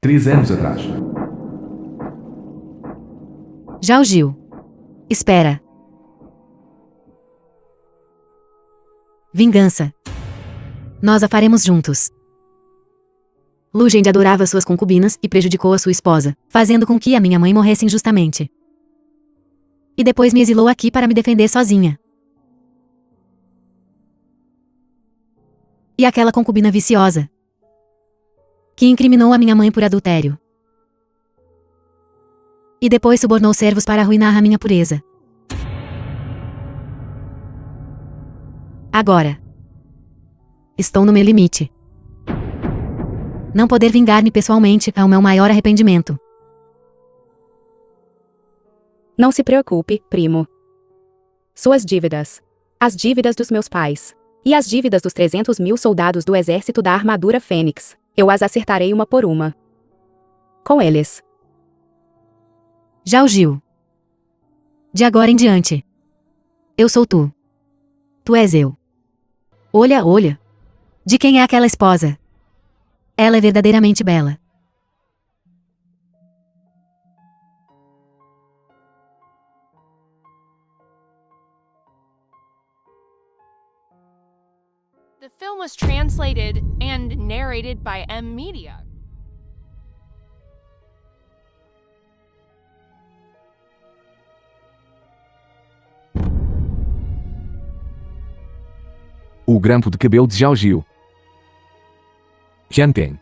3 anos atrás. Zhao Jiu. Espera. Vingança. Nós a faremos juntos. Lu Zhengde adorava suas concubinas e prejudicou a sua esposa, fazendo com que a minha mãe morresse injustamente. E depois me exilou aqui para me defender sozinha. E aquela concubina viciosa, que incriminou a minha mãe por adultério. E depois subornou servos para arruinar a minha pureza. Agora, estou no meu limite. Não poder vingar-me pessoalmente é o meu maior arrependimento. Não se preocupe, primo. Suas dívidas. As dívidas dos meus pais. E as dívidas dos 300 mil soldados do exército da armadura Fênix. Eu as acertarei uma por uma. Com eles. Zhao Jiu. De agora em diante. Eu sou tu. Tu és eu. Olha, olha. De quem é aquela esposa? Ela é verdadeiramente bela. The film was translated and narrated by M Media. O grampo de cabelo de Zhao Jiu. Jianping.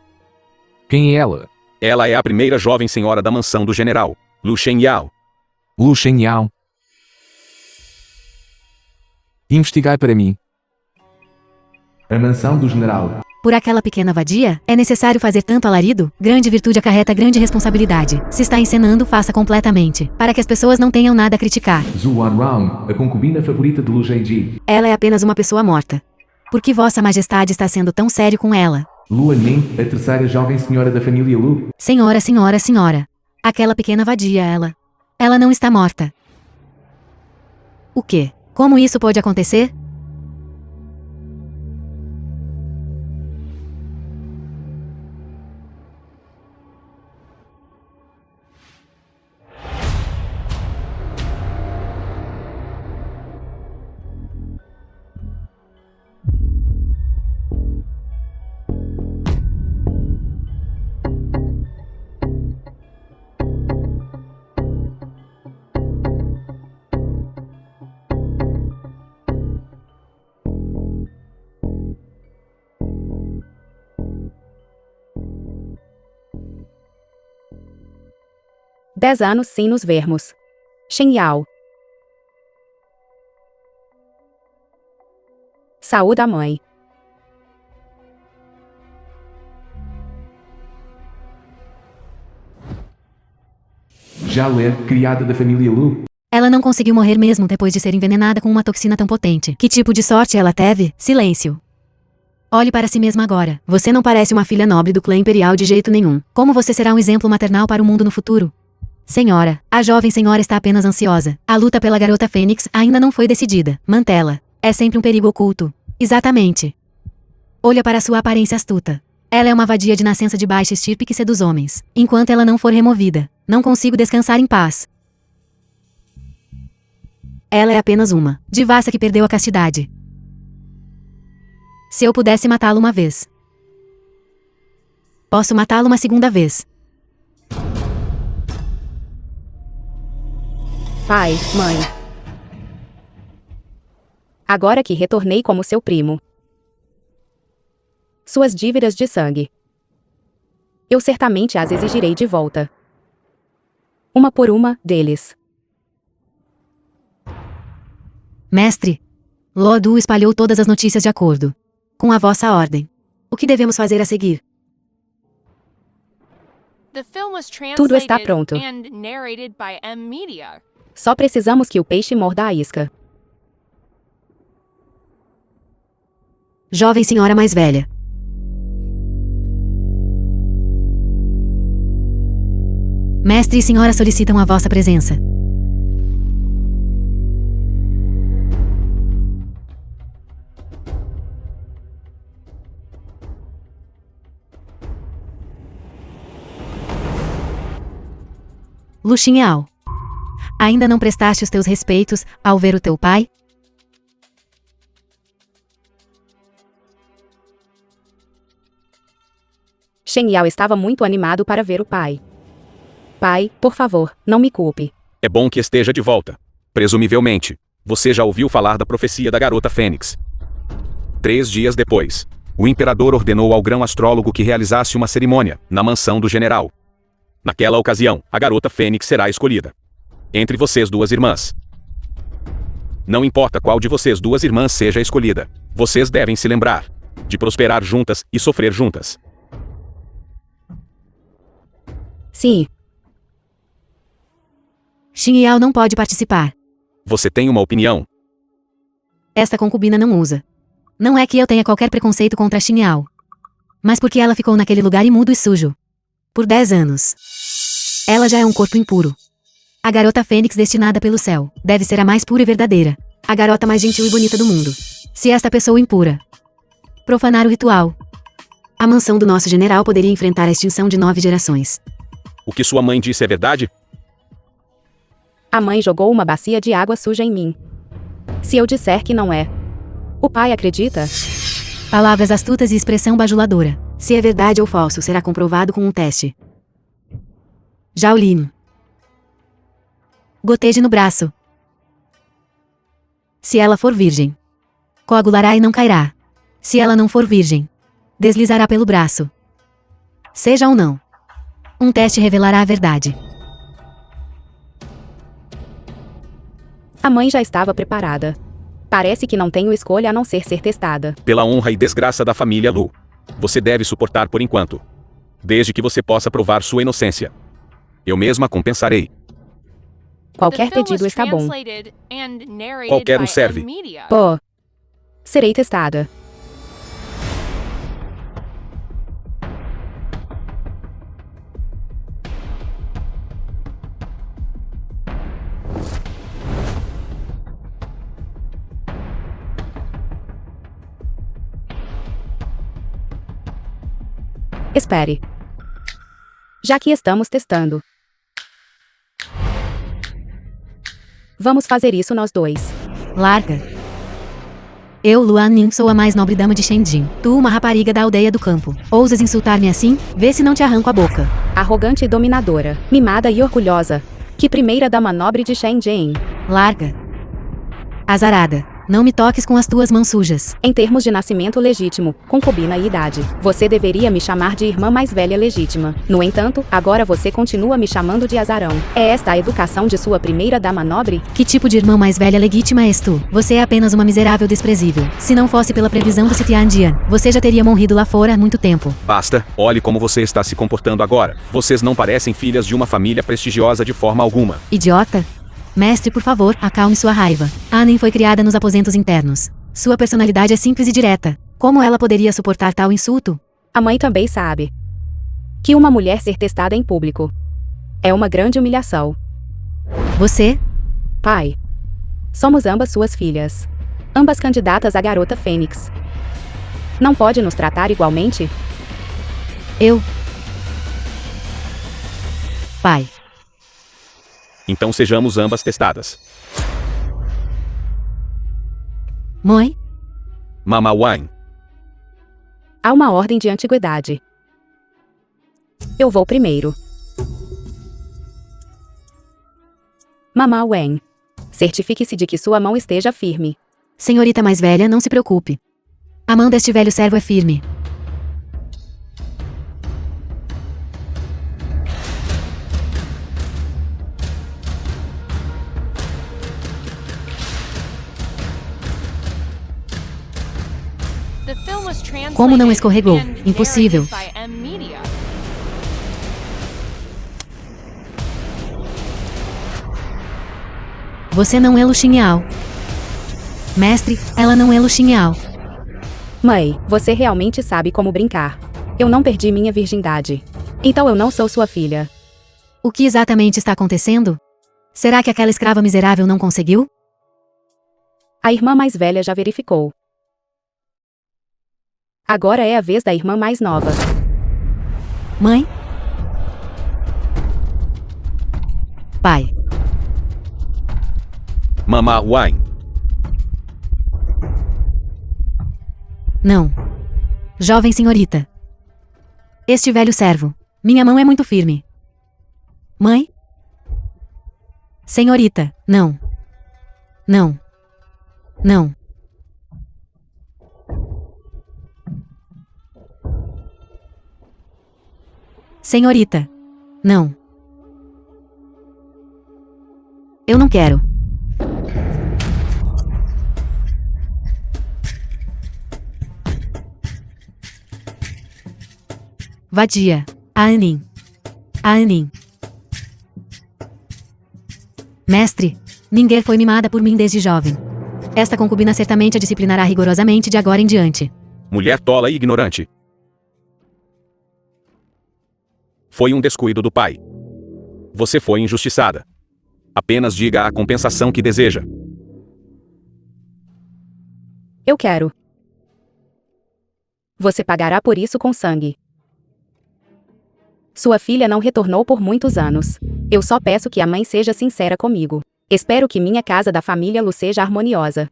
Quem é ela? Ela é a primeira jovem senhora da mansão do general, Lu Shenyao. Lu Shenyao. Investigai para mim. A mansão do general. Por aquela pequena vadia, é necessário fazer tanto alarido? Grande virtude acarreta grande responsabilidade. Se está encenando, faça completamente, para que as pessoas não tenham nada a criticar. Zhu Wanrong, a concubina favorita de Lu Zhengde. Ela é apenas uma pessoa morta. Por que Vossa Majestade está sendo tão sério com ela? Lu Ning, a terceira jovem senhora da família Lu. Senhora, senhora, senhora. Aquela pequena vadia, ela. Ela não está morta. O quê? Como isso pode acontecer? Dez anos sem nos vermos. Shenyao. Saúde a mãe. Zhao é criada da família Lu. Ela não conseguiu morrer mesmo depois de ser envenenada com uma toxina tão potente. Que tipo de sorte ela teve? Silêncio. Olhe para si mesma agora. Você não parece uma filha nobre do clã imperial de jeito nenhum. Como você será um exemplo maternal para o mundo no futuro? Senhora, a jovem senhora está apenas ansiosa. A luta pela garota Fênix ainda não foi decidida. Mantê-la é sempre um perigo oculto. Exatamente. Olha para sua aparência astuta. Ela é uma vadia de nascença de baixa estirpe que seduz homens. Enquanto ela não for removida, não consigo descansar em paz. Ela é apenas uma devassa que perdeu a castidade. Se eu pudesse matá-lo uma vez, posso matá-lo uma segunda vez. Pai, mãe. Agora que retornei como seu primo. Suas dívidas de sangue. Eu certamente as exigirei de volta. Uma por uma deles. Mestre, Lodu espalhou todas as notícias de acordo com a vossa ordem. O que devemos fazer a seguir? The film was Tudo está translated pronto. and narrated by M Media. Só precisamos que o peixe morda a isca. Jovem senhora mais velha. Mestre e senhora solicitam a vossa presença. Lu Xingyao. Ainda não prestaste os teus respeitos ao ver o teu pai? Shen Yao estava muito animado para ver o pai. Pai, por favor, não me culpe. É bom que esteja de volta. Presumivelmente, você já ouviu falar da profecia da garota Fênix. 3 dias depois, o imperador ordenou ao grão-astrólogo que realizasse uma cerimônia na mansão do general. Naquela ocasião, a garota Fênix será escolhida entre vocês 2 irmãs. Não importa qual de vocês 2 irmãs seja escolhida, vocês devem se lembrar de prosperar juntas e sofrer juntas. Sim. Xingyao não pode participar. Você tem uma opinião? Esta concubina não usa. Não é que eu tenha qualquer preconceito contra Xingyao. Mas porque ela ficou naquele lugar imundo e sujo. Por 10 anos. Ela já é um corpo impuro. A garota Fênix destinada pelo céu deve ser a mais pura e verdadeira. A garota mais gentil e bonita do mundo. Se esta pessoa impura profanar o ritual, a mansão do nosso general poderia enfrentar a extinção de 9 gerações. O que sua mãe disse é verdade? A mãe jogou uma bacia de água suja em mim. Se eu disser que não é, o pai acredita? Palavras astutas e expressão bajuladora. Se é verdade ou falso será comprovado com um teste. Jaolin. Goteje no braço. Se ela for virgem, coagulará e não cairá. Se ela não for virgem, deslizará pelo braço. Seja ou não, um teste revelará a verdade. A mãe já estava preparada. Parece que não tenho escolha a não ser testada. Pela honra e desgraça da família Lu, você deve suportar por enquanto. Desde que você possa provar sua inocência. Eu mesma compensarei. Qualquer pedido está bom. Qualquer um serve. Pô. Serei testada. Espere. Já que estamos testando, vamos fazer isso nós 2. Larga. Eu, Luan Ning, sou a mais nobre dama de Shenjin. Tu, uma rapariga da aldeia do campo. Ousas insultar-me assim? Vê se não te arranco a boca. Arrogante e dominadora, mimada e orgulhosa. Que primeira dama nobre de Shenjin. Larga. Azarada. Não me toques com as tuas mãos sujas. Em termos de nascimento legítimo, concubina e idade, você deveria me chamar de irmã mais velha legítima. No entanto, agora você continua me chamando de azarão. É esta a educação de sua primeira dama nobre? Que tipo de irmã mais velha legítima és tu? Você é apenas uma miserável desprezível. Se não fosse pela previsão do Sitiandian, você já teria morrido lá fora há muito tempo. Basta, olhe como você está se comportando agora. Vocês não parecem filhas de uma família prestigiosa de forma alguma. Idiota. Mestre, por favor, acalme sua raiva. Anen foi criada nos aposentos internos. Sua personalidade é simples e direta. Como ela poderia suportar tal insulto? A mãe também sabe que uma mulher ser testada em público é uma grande humilhação. Você? Pai. Somos ambas suas filhas. Ambas candidatas à garota Fênix. Não pode nos tratar igualmente? Eu. Pai. Então sejamos ambas testadas. Mãe? Mama Wine. Há uma ordem de antiguidade. Eu vou primeiro. Mama Wen. Certifique-se de que sua mão esteja firme. Senhorita mais velha, não se preocupe. A mão deste velho servo é firme. Como não escorregou? Impossível. Você não é Lu Xingyao. Mestre, ela não é Lu Xingyao. Mãe, você realmente sabe como brincar. Eu não perdi minha virgindade. Então eu não sou sua filha. O que exatamente está acontecendo? Será que aquela escrava miserável não conseguiu? A irmã mais velha já verificou. Agora é a vez da irmã mais nova. Mãe? pai. Mama Wine. Não. Jovem senhorita. Este velho servo. Minha mão é muito firme. Mãe? Senhorita, não. Não. Não. Senhorita. Não. Eu não quero. Vadia. Anin. Anin. Mestre, ninguém foi mimada por mim desde jovem. Esta concubina certamente a disciplinará rigorosamente de agora em diante. Mulher tola e ignorante. Foi um descuido do pai. Você foi injustiçada. Apenas diga a compensação que deseja. Eu quero. Você pagará por isso com sangue. Sua filha não retornou por muitos anos. Eu só peço que a mãe seja sincera comigo. Espero que minha casa da família Lu seja harmoniosa.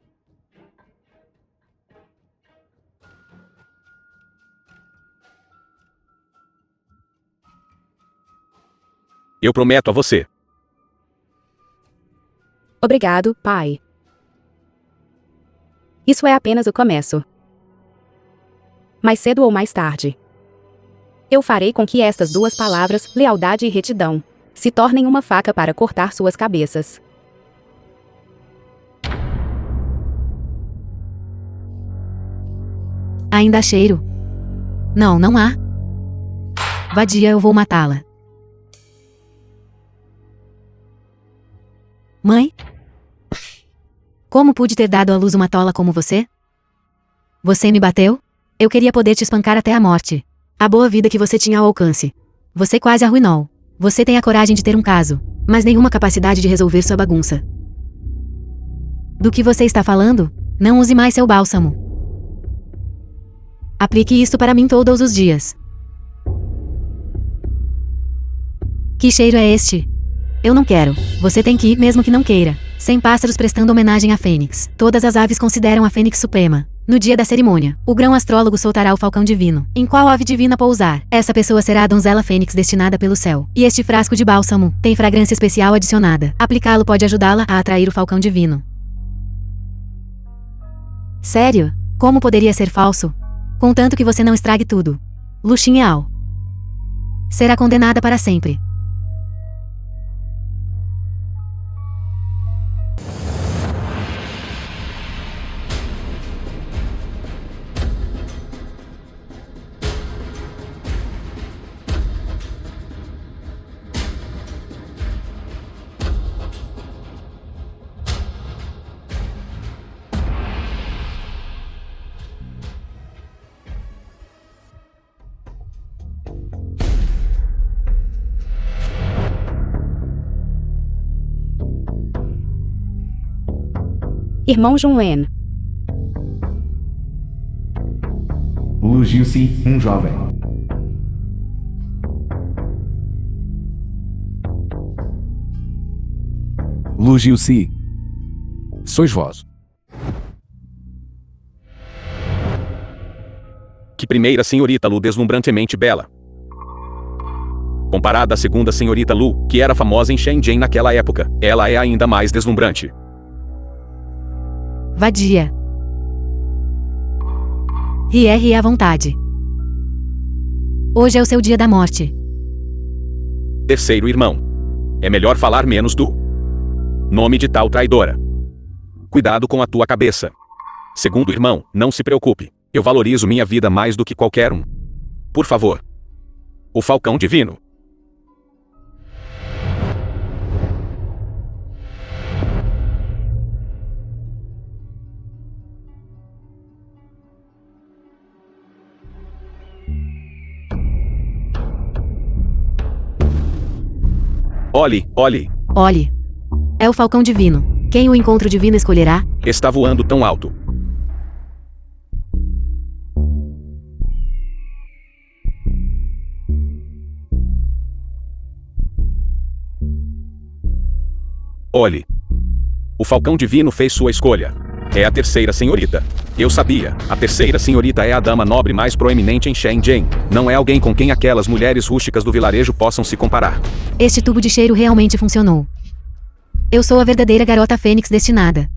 Eu prometo a você. Obrigado, pai. Isso é apenas o começo. Mais cedo ou mais tarde, eu farei com que estas duas palavras, lealdade e retidão, se tornem uma faca para cortar suas cabeças. Ainda há cheiro? Não, não há. Vadia, eu vou matá-la. Mãe? Como pude ter dado à luz uma tola como você? Você me bateu? Eu queria poder te espancar até a morte. A boa vida que você tinha ao alcance. Você quase arruinou. Você tem a coragem de ter um caso, mas nenhuma capacidade de resolver sua bagunça. Do que você está falando? Não use mais seu bálsamo. Aplique isto para mim todos os dias. Que cheiro é este? Eu não quero. Você tem que ir mesmo que não queira. 100 pássaros prestando homenagem à Fênix. Todas as aves consideram a Fênix suprema. No dia da cerimônia, o grão astrólogo soltará o falcão divino. Em qual ave divina pousar? Essa pessoa será a donzela Fênix destinada pelo céu. E este frasco de bálsamo tem fragrância especial adicionada. Aplicá-lo pode ajudá-la a atrair o falcão divino. Sério? Como poderia ser falso? Contanto que você não estrague tudo. Luxinhal será condenada para sempre. Irmão Junwen. Lu Jiu-Si, um jovem. Lu Jiu-Si. Sois vós. Que primeira senhorita Lu deslumbrantemente bela. Comparada à segunda senhorita Lu, que era famosa em Shenzhen naquela época, ela é ainda mais deslumbrante. Vadia. Rie à vontade. Hoje é o seu dia da morte. Terceiro irmão. É melhor falar menos do nome de tal traidora. Cuidado com a tua cabeça. Segundo irmão, não se preocupe. Eu valorizo minha vida mais do que qualquer um. Por favor. O falcão divino. Olhe, olhe. Olhe. É o falcão divino. Quem o encontro divino escolherá? Está voando tão alto. Olhe. O Falcão Divino fez sua escolha. É a terceira senhorita. Eu sabia, a terceira senhorita é a dama nobre mais proeminente em Shenzhen. Não é alguém com quem aquelas mulheres rústicas do vilarejo possam se comparar. Este tubo de cheiro realmente funcionou. Eu sou a verdadeira garota fênix destinada.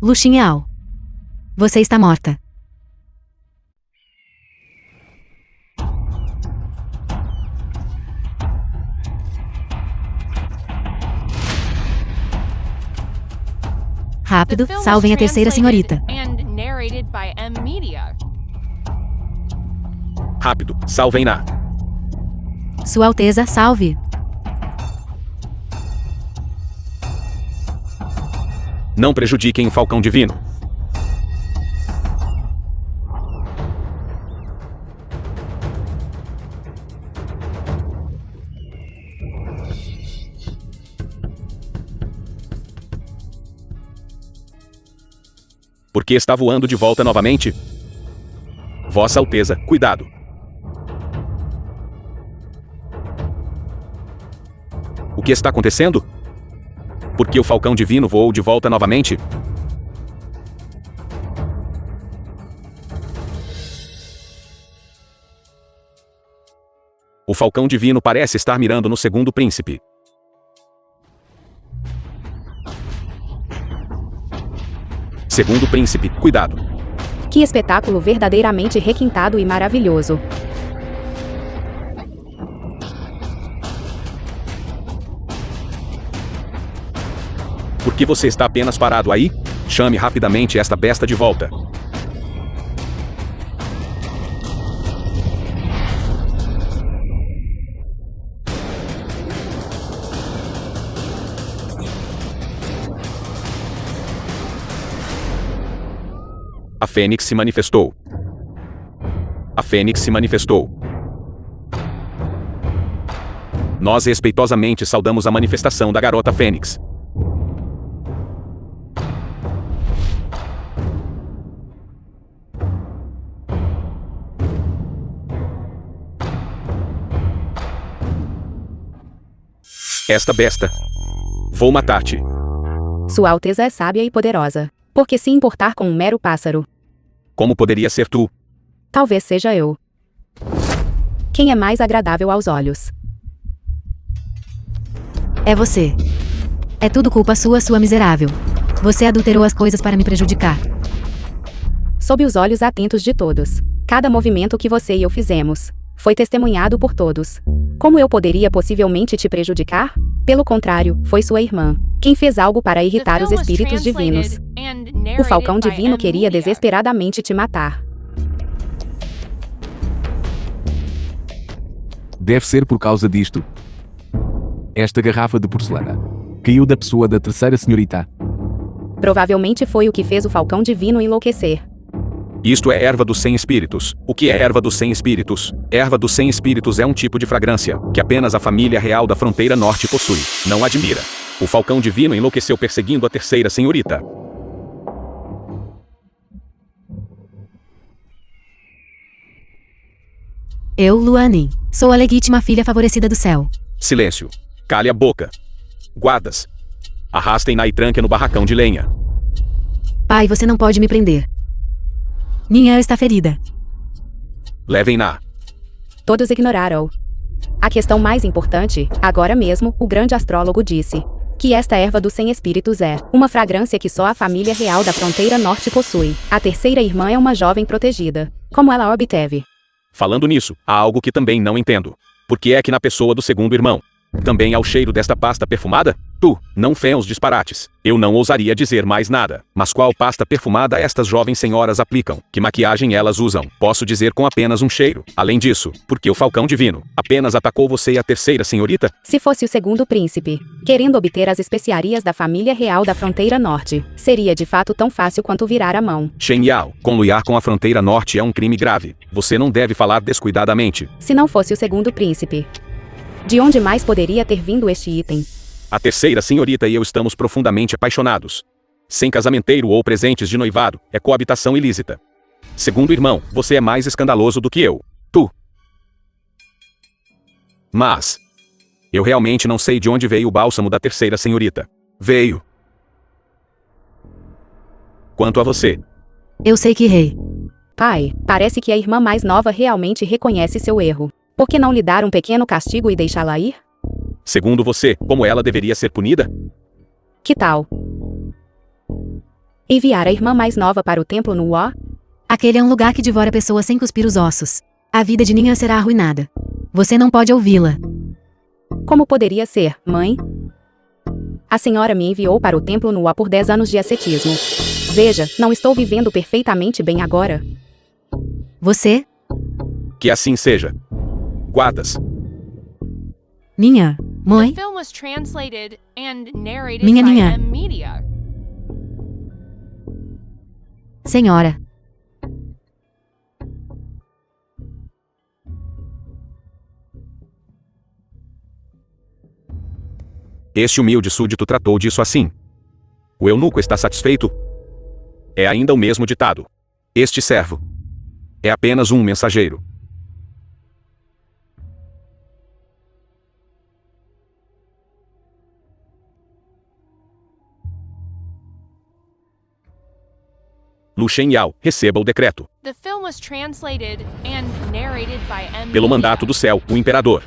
Lu Xingyao. Você está morta. Rápido, The film was salvem a terceira senhorita. translated and narrated by M Media. Rápido, salvem-na. Sua Alteza, salve. Não prejudiquem o Falcão Divino. Por que está voando de volta novamente? Vossa Alteza, cuidado. O que está acontecendo? Por que o Falcão Divino voou de volta novamente? O Falcão Divino parece estar mirando no segundo príncipe. Segundo príncipe, cuidado. Que espetáculo verdadeiramente requintado e maravilhoso. Por que você está apenas parado aí? Chame rapidamente esta besta de volta. A Fênix se manifestou. A Fênix se manifestou. Nós respeitosamente saudamos a manifestação da garota Fênix. Esta besta. Vou matar-te. Sua Alteza é sábia e poderosa. Por que se importar com um mero pássaro? Como poderia ser tu? Talvez seja eu. Quem é mais agradável aos olhos? É você. É tudo culpa sua, sua miserável. Você adulterou as coisas para me prejudicar. Sob os olhos atentos de todos. Cada movimento que você e eu fizemos foi testemunhado por todos. Como eu poderia possivelmente te prejudicar? Pelo contrário, foi sua irmã quem fez algo para The irritar os film was espíritos divinos. translated and O narrated Falcão by Divino M queria Media. desesperadamente te matar. Deve ser por causa disto. Esta garrafa de porcelana caiu da pessoa da terceira senhorita. Provavelmente foi o que fez o Falcão Divino enlouquecer. Isto é erva dos 100 espíritos. O que é erva dos 100 espíritos? Erva dos 100 espíritos é um tipo de fragrância que apenas a família real da fronteira norte possui. Não admira. O Falcão Divino enlouqueceu perseguindo a terceira senhorita. Eu, Luanin, sou a legítima filha favorecida do céu. Silêncio. Cale a boca. Guardas. Arrastem-na e tranquem no barracão de lenha. Pai, você não pode me prender. Ninha está ferida. Levem-na. Todos ignoraram. A questão mais importante, agora mesmo, o grande astrólogo disse que esta erva dos 100 espíritos é uma fragrância que só a família real da fronteira norte possui. A terceira irmã é uma jovem protegida. Como ela obteve? Falando nisso, há algo que também não entendo. Por que é que na pessoa do segundo irmão também há o cheiro desta pasta perfumada? Tu, não fé os disparates. Eu não ousaria dizer mais nada. Mas qual pasta perfumada estas jovens senhoras aplicam? Que maquiagem elas usam? Posso dizer com apenas um cheiro. Além disso, porque o Falcão Divino apenas atacou você e a terceira senhorita? Se fosse o segundo príncipe, querendo obter as especiarias da família real da fronteira norte, seria de fato tão fácil quanto virar a mão. Shen Yao, conluiar com a fronteira norte é um crime grave. Você não deve falar descuidadamente. Se não fosse o segundo príncipe, de onde mais poderia ter vindo este item? A terceira senhorita e eu estamos profundamente apaixonados. Sem casamenteiro ou presentes de noivado, é coabitação ilícita. Segundo irmão, você é mais escandaloso do que eu. Tu. Mas Eu realmente não sei de onde veio o bálsamo da terceira senhorita. Veio. Quanto a você, Eu sei que errei. Pai, parece que a irmã mais nova realmente reconhece seu erro. Por que não lhe dar um pequeno castigo e deixá-la ir? segundo você, como ela deveria ser punida? Que tal? Enviar a irmã mais nova para o templo no Ó? Aquele é um lugar que devora pessoas sem cuspir os ossos. A vida de Ninha será arruinada. Você não pode ouvi-la. Como poderia ser, mãe? A senhora me enviou para o templo no Ó por 10 anos de ascetismo. Veja, não estou vivendo perfeitamente bem agora. Você, Que assim seja. Guardas, Ninha, The mãe, film was translated and narrated Minha by Ninha. M Media. senhora. este humilde súdito tratou disso assim. O eunuco está satisfeito? É ainda o mesmo ditado. Este servo é apenas um mensageiro. Lu Shen-Yao, receba o decreto. The film was translated and narrated by M Pelo Media. mandato do céu, o imperador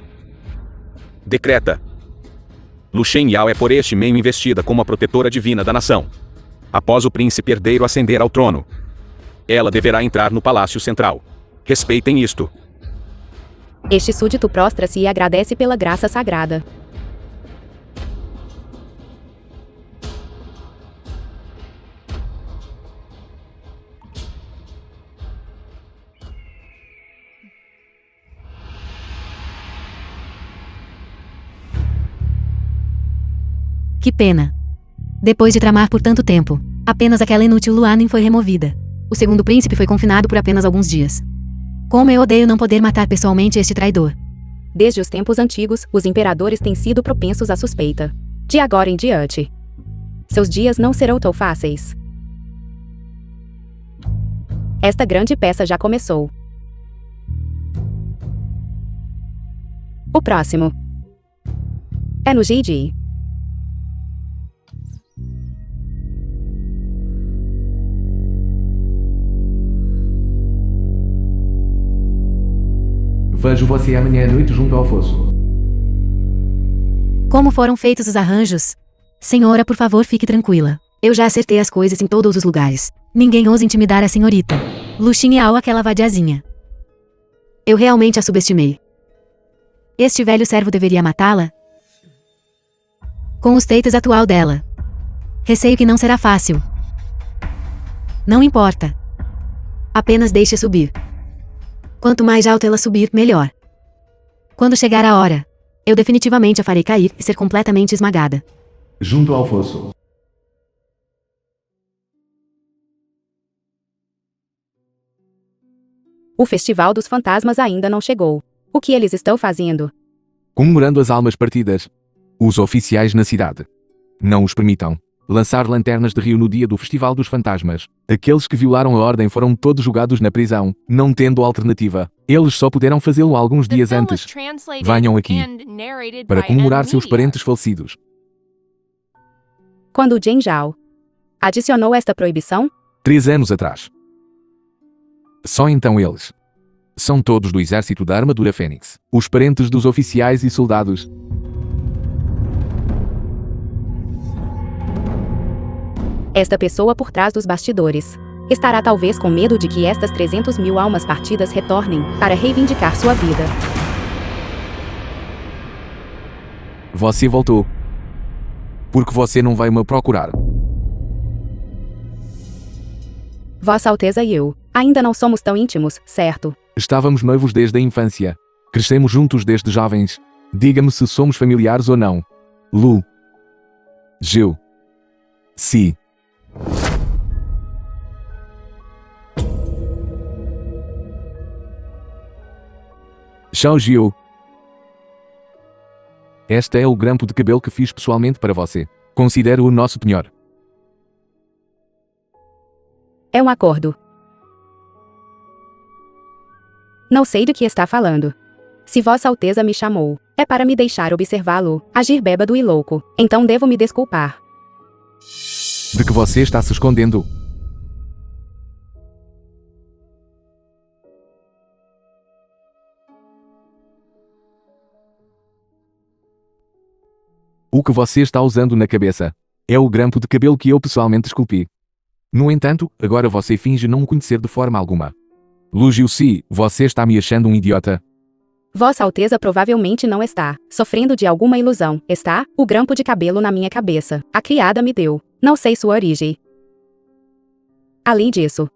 decreta. Lu Shen-Yao é por este meio investida como a protetora divina da nação. Após o príncipe herdeiro ascender ao trono, ela deverá entrar no palácio central. Respeitem isto. Este súdito prostra-se e agradece pela graça sagrada. Que pena. Depois de tramar por tanto tempo, apenas aquela inútil Luanin foi removida. O segundo príncipe foi confinado por apenas alguns dias. Como eu odeio não poder matar pessoalmente este traidor. Desde os tempos antigos, os imperadores têm sido propensos à suspeita. De agora em diante, seus dias não serão tão fáceis. Esta grande peça já começou. O próximo é no GD. Vejo você amanhã à noite junto ao fosso. Como foram feitos os arranjos? Senhora, por favor, fique tranquila. Eu já acertei as coisas em todos os lugares. Ninguém ousa intimidar a senhorita. Lu Shen-Yao, aquela vadiazinha. Eu realmente a subestimei. Este velho servo deveria matá-la? Com o status atual dela. Receio que não será fácil. Não importa. Apenas deixe subir. Quanto mais alto ela subir, melhor. Quando chegar a hora, eu definitivamente a farei cair e ser completamente esmagada. Junto ao fosso. O Festival dos Fantasmas ainda não chegou. O que eles estão fazendo? Comemorando as almas partidas. Os oficiais na cidade não os permitam lançar lanternas de rio no dia do Festival dos Fantasmas. Aqueles que violaram a ordem foram todos julgados na prisão, não tendo alternativa. Eles só puderam fazê-lo alguns The dias film was antes, translated Venham aqui, and narrated para by comemorar M seus Media. parentes falecidos. Quando Zhen Zhao adicionou esta proibição? 3 anos atrás. Só então eles são todos do exército da armadura Fênix, os parentes dos oficiais e soldados. Esta pessoa por trás dos bastidores estará talvez com medo de que estas 300.000 almas partidas retornem para reivindicar sua vida. Você voltou. Porque você não vai me procurar. Vossa Alteza e eu ainda não somos tão íntimos, certo? Estávamos noivos desde a infância. Crescemos juntos desde jovens. Diga-me se somos familiares ou não. Lu. Gil. Si. Xiao Jiu. Este é o grampo de cabelo que fiz pessoalmente para você. Considero-o nosso penhor. É um acordo. Não sei do que está falando. Se Vossa Alteza me chamou, é para me deixar observá-lo, agir bêbado e louco, então devo me desculpar. De que você está se escondendo? O que você está usando na cabeça é o grampo de cabelo que eu pessoalmente esculpi. No entanto, agora você finge não o conhecer de forma alguma. Lugiu-se, você está me achando um idiota? Vossa Alteza provavelmente não está sofrendo de alguma ilusão, está? O grampo de cabelo na minha cabeça. A criada me deu. Não sei sua origem. Além disso,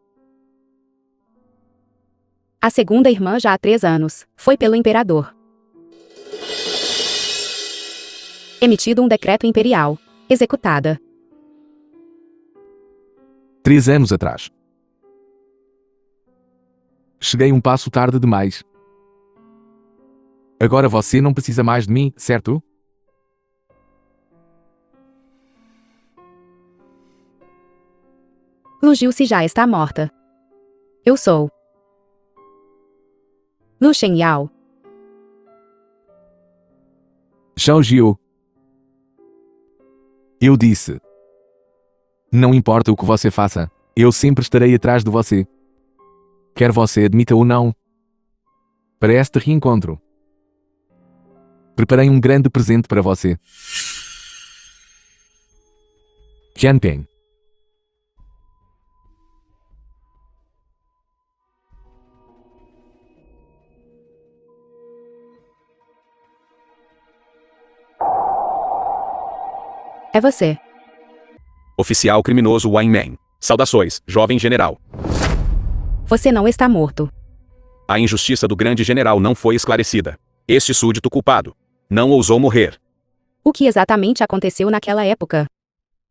a segunda irmã já há 3 anos. Foi pelo imperador emitido um decreto imperial. Executada. 3 anos atrás. Cheguei um passo tarde demais. Agora você não precisa mais de mim, certo? Lugiu-se já está morta. Eu sou Lu Shengyao. Xiao Jiu. Eu disse. Não importa o que você faça, eu sempre estarei atrás de você. Quer você admita ou não. Para este reencontro, preparei um grande presente para você. Jianping. É você. Oficial criminoso Wang Man. Saudações, jovem general. Você não está morto. A injustiça do grande general não foi esclarecida. Este súdito culpado não ousou morrer. O que exatamente aconteceu naquela época?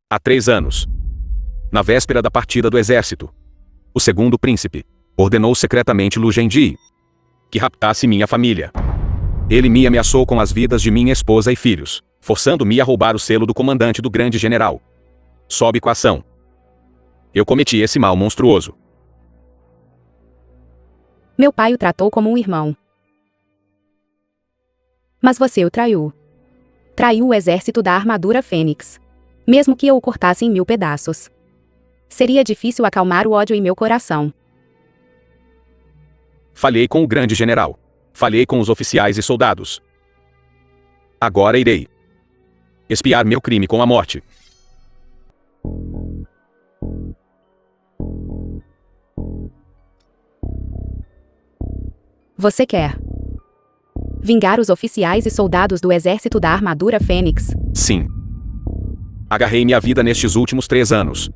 Há 3 anos. Na véspera da partida do exército, o segundo príncipe ordenou secretamente Lu Zhenji que raptasse minha família. Ele me ameaçou com as vidas de minha esposa e filhos, forçando-me a roubar o selo do comandante do grande general. Sob coação. Eu cometi esse mal monstruoso. Meu pai o tratou como um irmão. Mas você o traiu. Traiu o exército da armadura Fênix. Mesmo que eu o cortasse em 1000 pedaços. Seria difícil acalmar o ódio em meu coração. Falhei com o grande general. Falhei com os oficiais e soldados. Agora irei expiar meu crime com a morte. Você quer vingar os oficiais e soldados do exército da armadura Fênix? Sim. Agarrei minha vida nestes últimos 3 anos.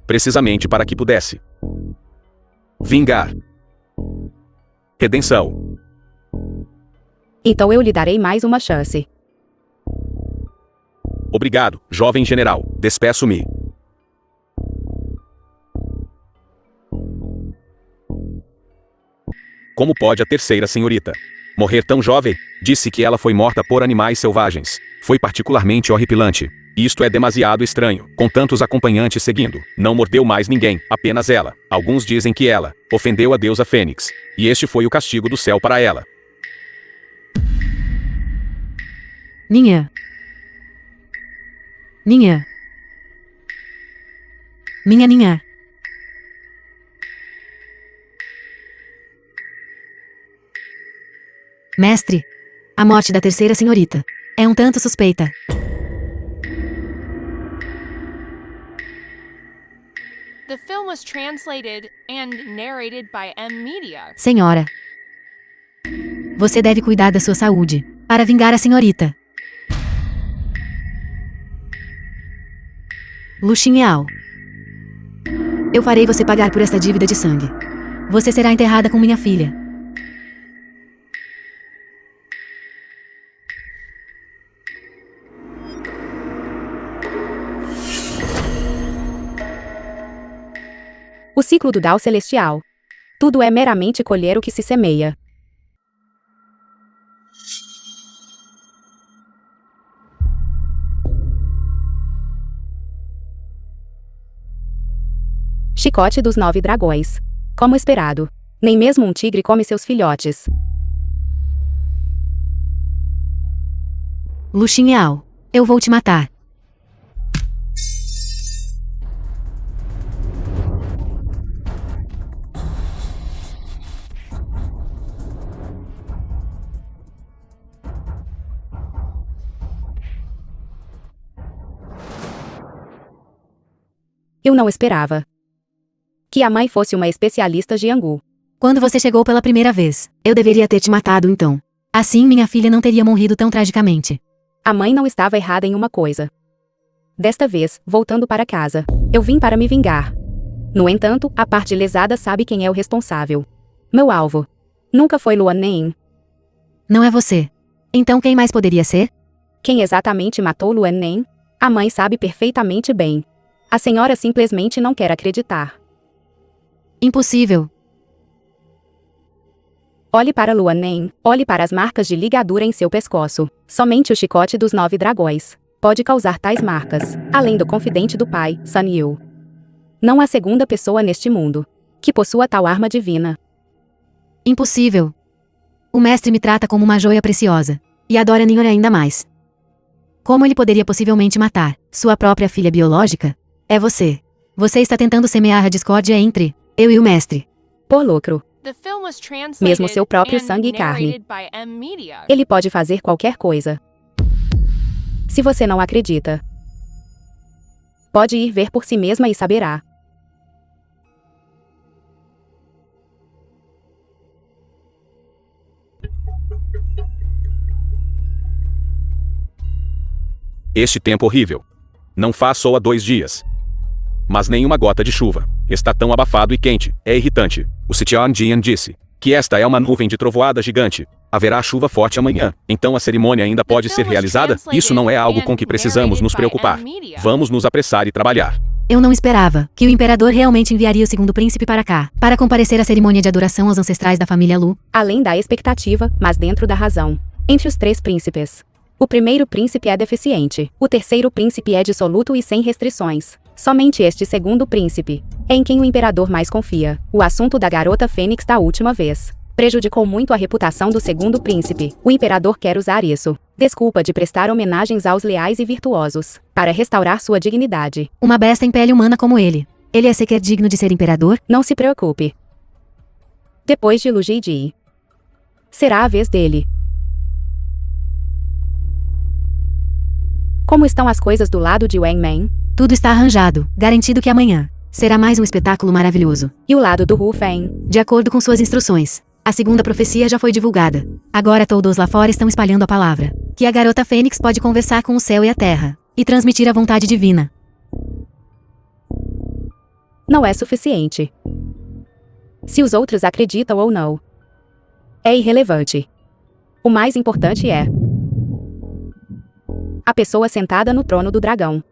Precisamente para que pudesse vingar. Redenção. Então eu lhe darei mais uma chance. Obrigado, jovem general. Despeço-me. Como pode a terceira senhorita morrer tão jovem? Disse que ela foi morta por animais selvagens. Foi particularmente horripilante. Isto é demasiado estranho, com tantos acompanhantes seguindo. Não mordeu mais ninguém, apenas ela. Alguns dizem que ela ofendeu a deusa Fênix, e este foi o castigo do céu para ela. Ninha. Ninha. Minha ninha. Mestre, a morte da terceira senhorita é um tanto suspeita. The film was translated and narrated by M Media. Senhora, você deve cuidar da sua saúde para vingar a senhorita. Lu Xingyao. Eu farei você pagar por esta dívida de sangue. Você será enterrada com minha filha. O ciclo do Dao Celestial. Tudo é meramente colher o que se semeia. Chicote dos 9 dragões. Como esperado. Nem mesmo um tigre come seus filhotes. Lu Xingyao, eu vou te matar. Eu não esperava que a mãe fosse uma especialista Jianghu. Quando você chegou pela primeira vez, eu deveria ter te matado então. Assim minha filha não teria morrido tão tragicamente. A mãe não estava errada em uma coisa. Desta vez, voltando para casa, eu vim para me vingar. No entanto, a parte lesada sabe quem é o responsável. Meu alvo nunca foi Luan Nen. Não é você. Então quem mais poderia ser? Quem exatamente matou Luan Nen? A mãe sabe perfeitamente bem. A senhora simplesmente não quer acreditar. Impossível. Olhe para Luan Nen, olhe para as marcas de ligadura em seu pescoço. Somente o chicote dos 9 dragões pode causar tais marcas, além do confidente do pai, Sun Yu. Não há segunda pessoa neste mundo que possua tal arma divina. Impossível. O mestre me trata como uma joia preciosa. E adora Nior ainda mais. Como ele poderia possivelmente matar sua própria filha biológica? É você. Você está tentando semear a discórdia entre eu e o mestre. Por lucro. The film was translated Mesmo seu próprio and sangue e carne. narrated by M Media. Ele pode fazer qualquer coisa. Se você não acredita, pode ir ver por si mesma e saberá. Este tempo horrível. Não faz só há 2 dias. Mas nenhuma gota de chuva. Está tão abafado e quente. É irritante. O Sitian Jian disse que esta é uma nuvem de trovoada gigante. Haverá chuva forte amanhã. Então a cerimônia ainda pode ser realizada? Isso não é algo com que precisamos nos preocupar. Vamos nos apressar e trabalhar. Eu não esperava que o imperador realmente enviaria o segundo príncipe para cá, para comparecer à cerimônia de adoração aos ancestrais da família Lu. Além da expectativa, mas dentro da razão. Entre os 3 príncipes, o primeiro príncipe é deficiente. O terceiro príncipe é dissoluto e sem restrições. Somente este segundo príncipe é em quem o imperador mais confia. O assunto da garota Fênix da última vez prejudicou muito a reputação do segundo príncipe. O imperador quer usar isso, desculpa de prestar homenagens aos leais e virtuosos, para restaurar sua dignidade. Uma besta em pele humana como ele. Ele é sequer digno de ser imperador? Não se preocupe. Depois de Lu Jiji, será a vez dele. Como estão as coisas do lado de Wang Man? Tudo está arranjado, garantido que amanhã será mais um espetáculo maravilhoso. E o lado do Hu Feng? De acordo com suas instruções, a segunda profecia já foi divulgada. Agora todos lá fora estão espalhando a palavra, que a garota Fênix pode conversar com o céu e a terra, e transmitir a vontade divina. Não é suficiente. Se os outros acreditam ou não, é irrelevante. O mais importante é a pessoa sentada no trono do dragão.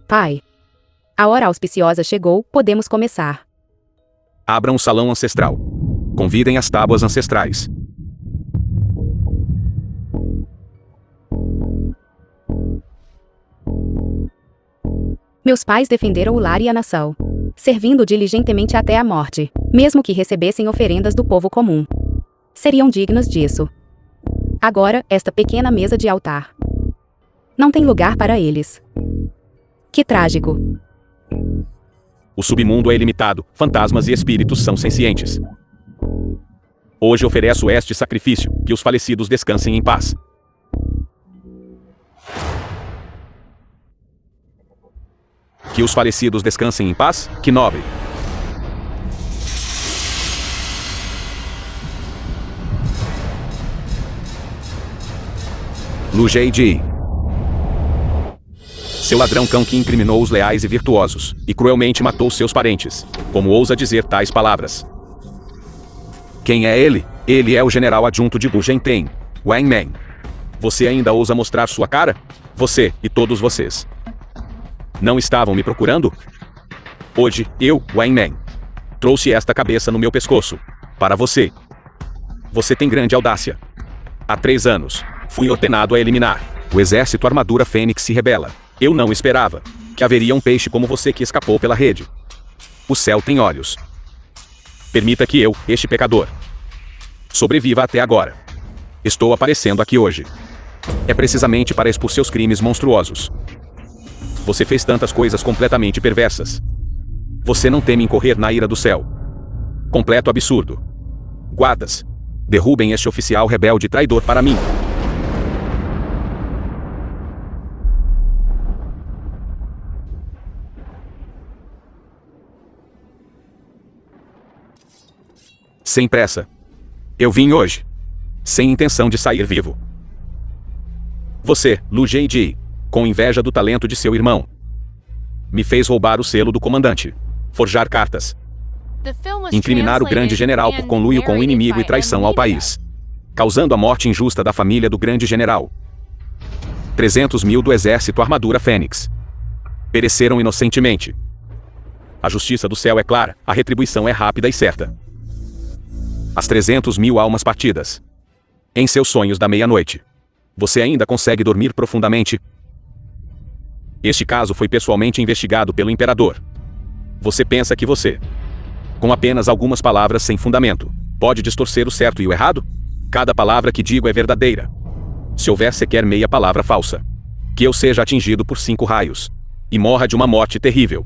Pai, a hora auspiciosa chegou, podemos começar. Abram o salão ancestral. Convidem as tábuas ancestrais. Meus pais defenderam o lar e a nação, servindo diligentemente até a morte, mesmo que recebessem oferendas do povo comum. Seriam dignos disso. Agora, esta pequena mesa de altar não tem lugar para eles. Que trágico. O submundo é ilimitado, fantasmas e espíritos são sencientes. Hoje ofereço este sacrifício, que os falecidos descansem em paz. Que os falecidos descansem em paz? Que nobre. Lu Jiji. Seu ladrão cão que incriminou os leais e virtuosos, e cruelmente matou seus parentes. Como ousa dizer tais palavras? Quem é ele? Ele é o general adjunto de Gu Genten, Wang Man. Você ainda ousa mostrar sua cara? Você e todos vocês. Não estavam me procurando? Hoje, eu, Wang Man, trouxe esta cabeça no meu pescoço. Para você. Você tem grande audácia. Há 3 anos, fui ordenado a eliminar O exército Armadura Fênix se rebela. Eu não esperava que haveria um peixe como você que escapou pela rede. O céu tem olhos. Permita que eu, este pecador, sobreviva até agora. Estou aparecendo aqui hoje. É precisamente para expor seus crimes monstruosos. Você fez tantas coisas completamente perversas. Você não teme incorrer na ira do céu. Completo absurdo. Guardas, derrubem este oficial rebelde e traidor para mim. Sem pressa. Eu vim hoje, sem intenção de sair vivo. Você, Lu J.D., com inveja do talento de seu irmão, me fez roubar o selo do comandante, forjar cartas, incriminar o grande general por conluio com o inimigo e traição ao país, causando a morte injusta da família do grande general. 300 mil do exército Armadura Fênix pereceram inocentemente. A justiça do céu é clara, a retribuição é rápida e certa. As 300 mil almas partidas. Em seus sonhos da meia-noite. Você ainda consegue dormir profundamente? Este caso foi pessoalmente investigado pelo imperador. Você pensa que você, com apenas algumas palavras sem fundamento, pode distorcer o certo e o errado? Cada palavra que digo é verdadeira. Se houver sequer meia palavra falsa, que eu seja atingido por 5 raios e morra de uma morte terrível.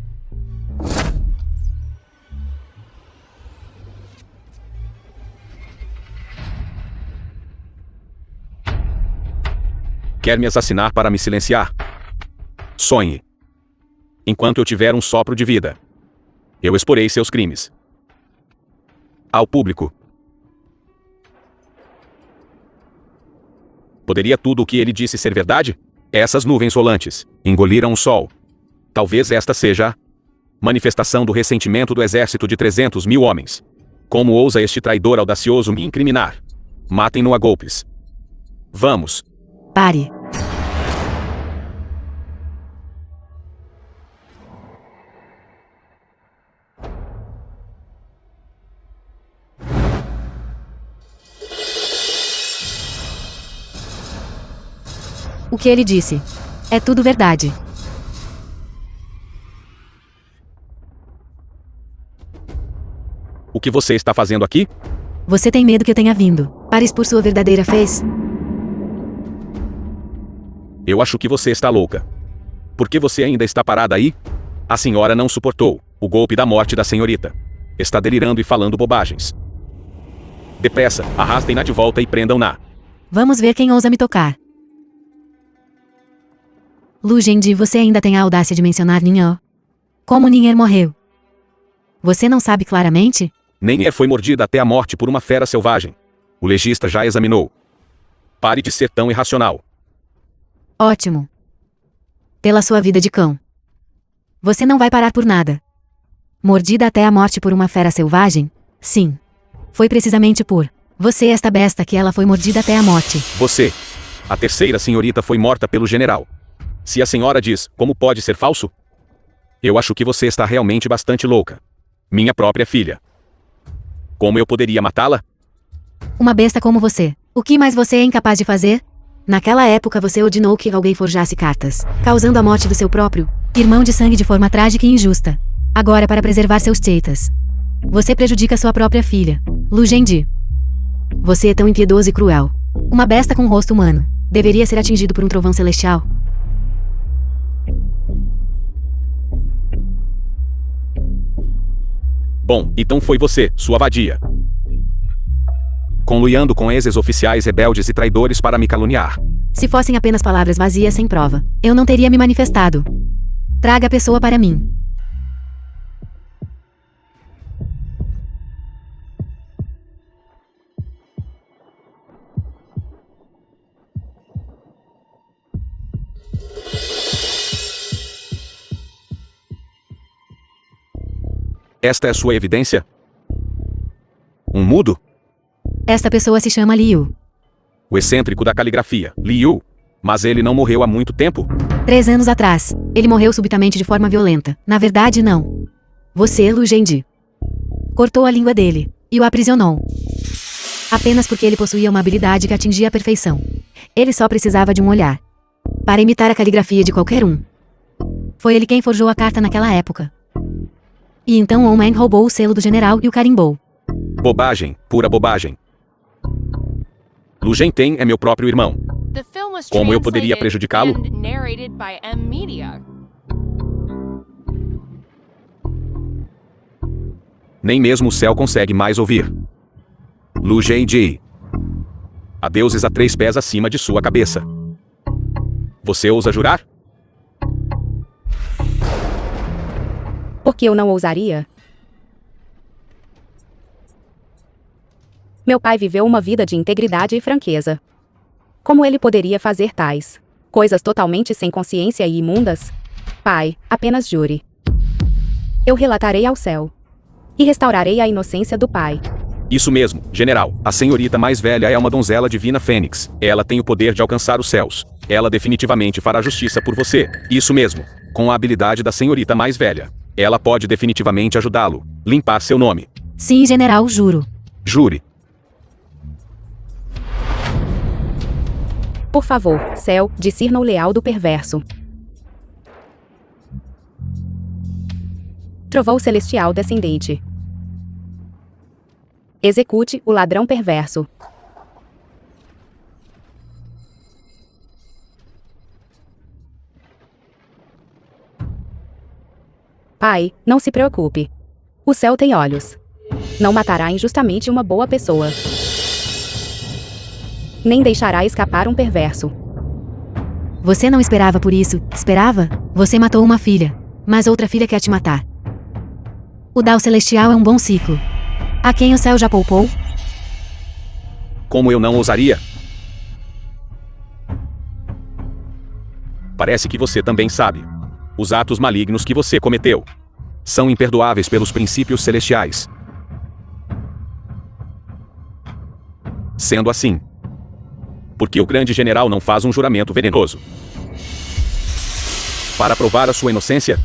Quer me assassinar para me silenciar? Sonhe. Enquanto eu tiver um sopro de vida, eu exporei seus crimes ao público. Poderia tudo o que ele disse ser verdade? Essas nuvens rolantes engoliram o sol. Talvez esta seja a manifestação do ressentimento do exército de 300 mil homens. Como ousa este traidor audacioso me incriminar? Matem-no a golpes. Vamos. Pare. O que ele disse é tudo verdade. O que você está fazendo aqui? Você tem medo que eu tenha vindo para expor sua verdadeira face? Eu acho que você está louca. Por que você ainda está parada aí? A senhora não suportou o golpe da morte da senhorita. Está delirando e falando bobagens. Depressa, arrastem-na de volta e prendam-na. Vamos ver quem ousa me tocar. Lu J.D., você ainda tem a audácia de mencionar Ninho? Como Ninher morreu? Você não sabe claramente? Ninher foi mordida até a morte por uma fera selvagem. O legista já examinou. Pare de ser tão irracional. Ótimo. Pela sua vida de cão. Você não vai parar por nada. Mordida até a morte por uma fera selvagem? Sim. Foi precisamente por você, esta besta, que ela foi mordida até a morte. Você. A terceira senhorita foi morta pelo general. Se a senhora diz, como pode ser falso? Eu acho que você está realmente bastante louca. Minha própria filha. Como eu poderia matá-la? Uma besta como você. O que mais você é incapaz de fazer? Naquela época você ordenou que alguém forjasse cartas, causando a morte do seu próprio irmão de sangue de forma trágica e injusta. Agora, para preservar seus teitas, você prejudica sua própria filha, Lu J.D. Você é tão impiedoso e cruel. Uma besta com um rosto humano deveria ser atingido por um trovão celestial. Bom, então foi você, sua vadia. Conluiando com esses oficiais rebeldes e traidores para me caluniar. Se fossem apenas palavras vazias sem prova, eu não teria me manifestado. Traga a pessoa para mim. Esta é sua evidência? Um mudo? Esta pessoa se chama Liu. O excêntrico da caligrafia, Liu. Mas ele não morreu há muito tempo? 3 anos atrás. Ele morreu subitamente de forma violenta. Na verdade, não. Você, Lu J.D., cortou a língua dele e o aprisionou. Apenas porque ele possuía uma habilidade que atingia a perfeição. Ele só precisava de um olhar. para imitar a caligrafia de qualquer um. Foi ele quem forjou a carta naquela época. E então Omen roubou o selo do general e o carimbou. Bobagem, pura bobagem. Lu Genten é meu próprio irmão. The film was Como eu poderia translated prejudicá-lo? and narrated by M-Media. Nem mesmo o céu consegue mais ouvir. Lu Geng. Há deuses a 3 pés acima de sua cabeça. Você ousa jurar? Por que eu não ousaria? Meu pai viveu uma vida de integridade e franqueza. Como ele poderia fazer tais coisas totalmente sem consciência e imundas? Pai, apenas jure. Eu relatarei ao céu. E restaurarei a inocência do pai. Isso mesmo, general. A senhorita mais velha é uma donzela divina Fênix. Ela tem o poder de alcançar os céus. Ela definitivamente fará justiça por você. Isso mesmo. Com a habilidade da senhorita mais velha. Ela pode definitivamente ajudá-lo. Limpar seu nome. Sim, general, juro. Jure. Por favor, céu, discirna o leal do perverso. Trovão celestial descendente. Execute o ladrão perverso. Pai, não se preocupe. O céu tem olhos. Não matará injustamente uma boa pessoa. Nem deixará escapar um perverso. Você não esperava por isso, esperava? Você matou uma filha, mas outra filha quer te matar. O Dao Celestial é um bom ciclo. A quem o céu já poupou? Como eu não ousaria? Parece que você também sabe. Os atos malignos que você cometeu são imperdoáveis pelos princípios celestiais. Sendo assim, por que o grande general não faz um juramento venenoso? Para provar a sua inocência?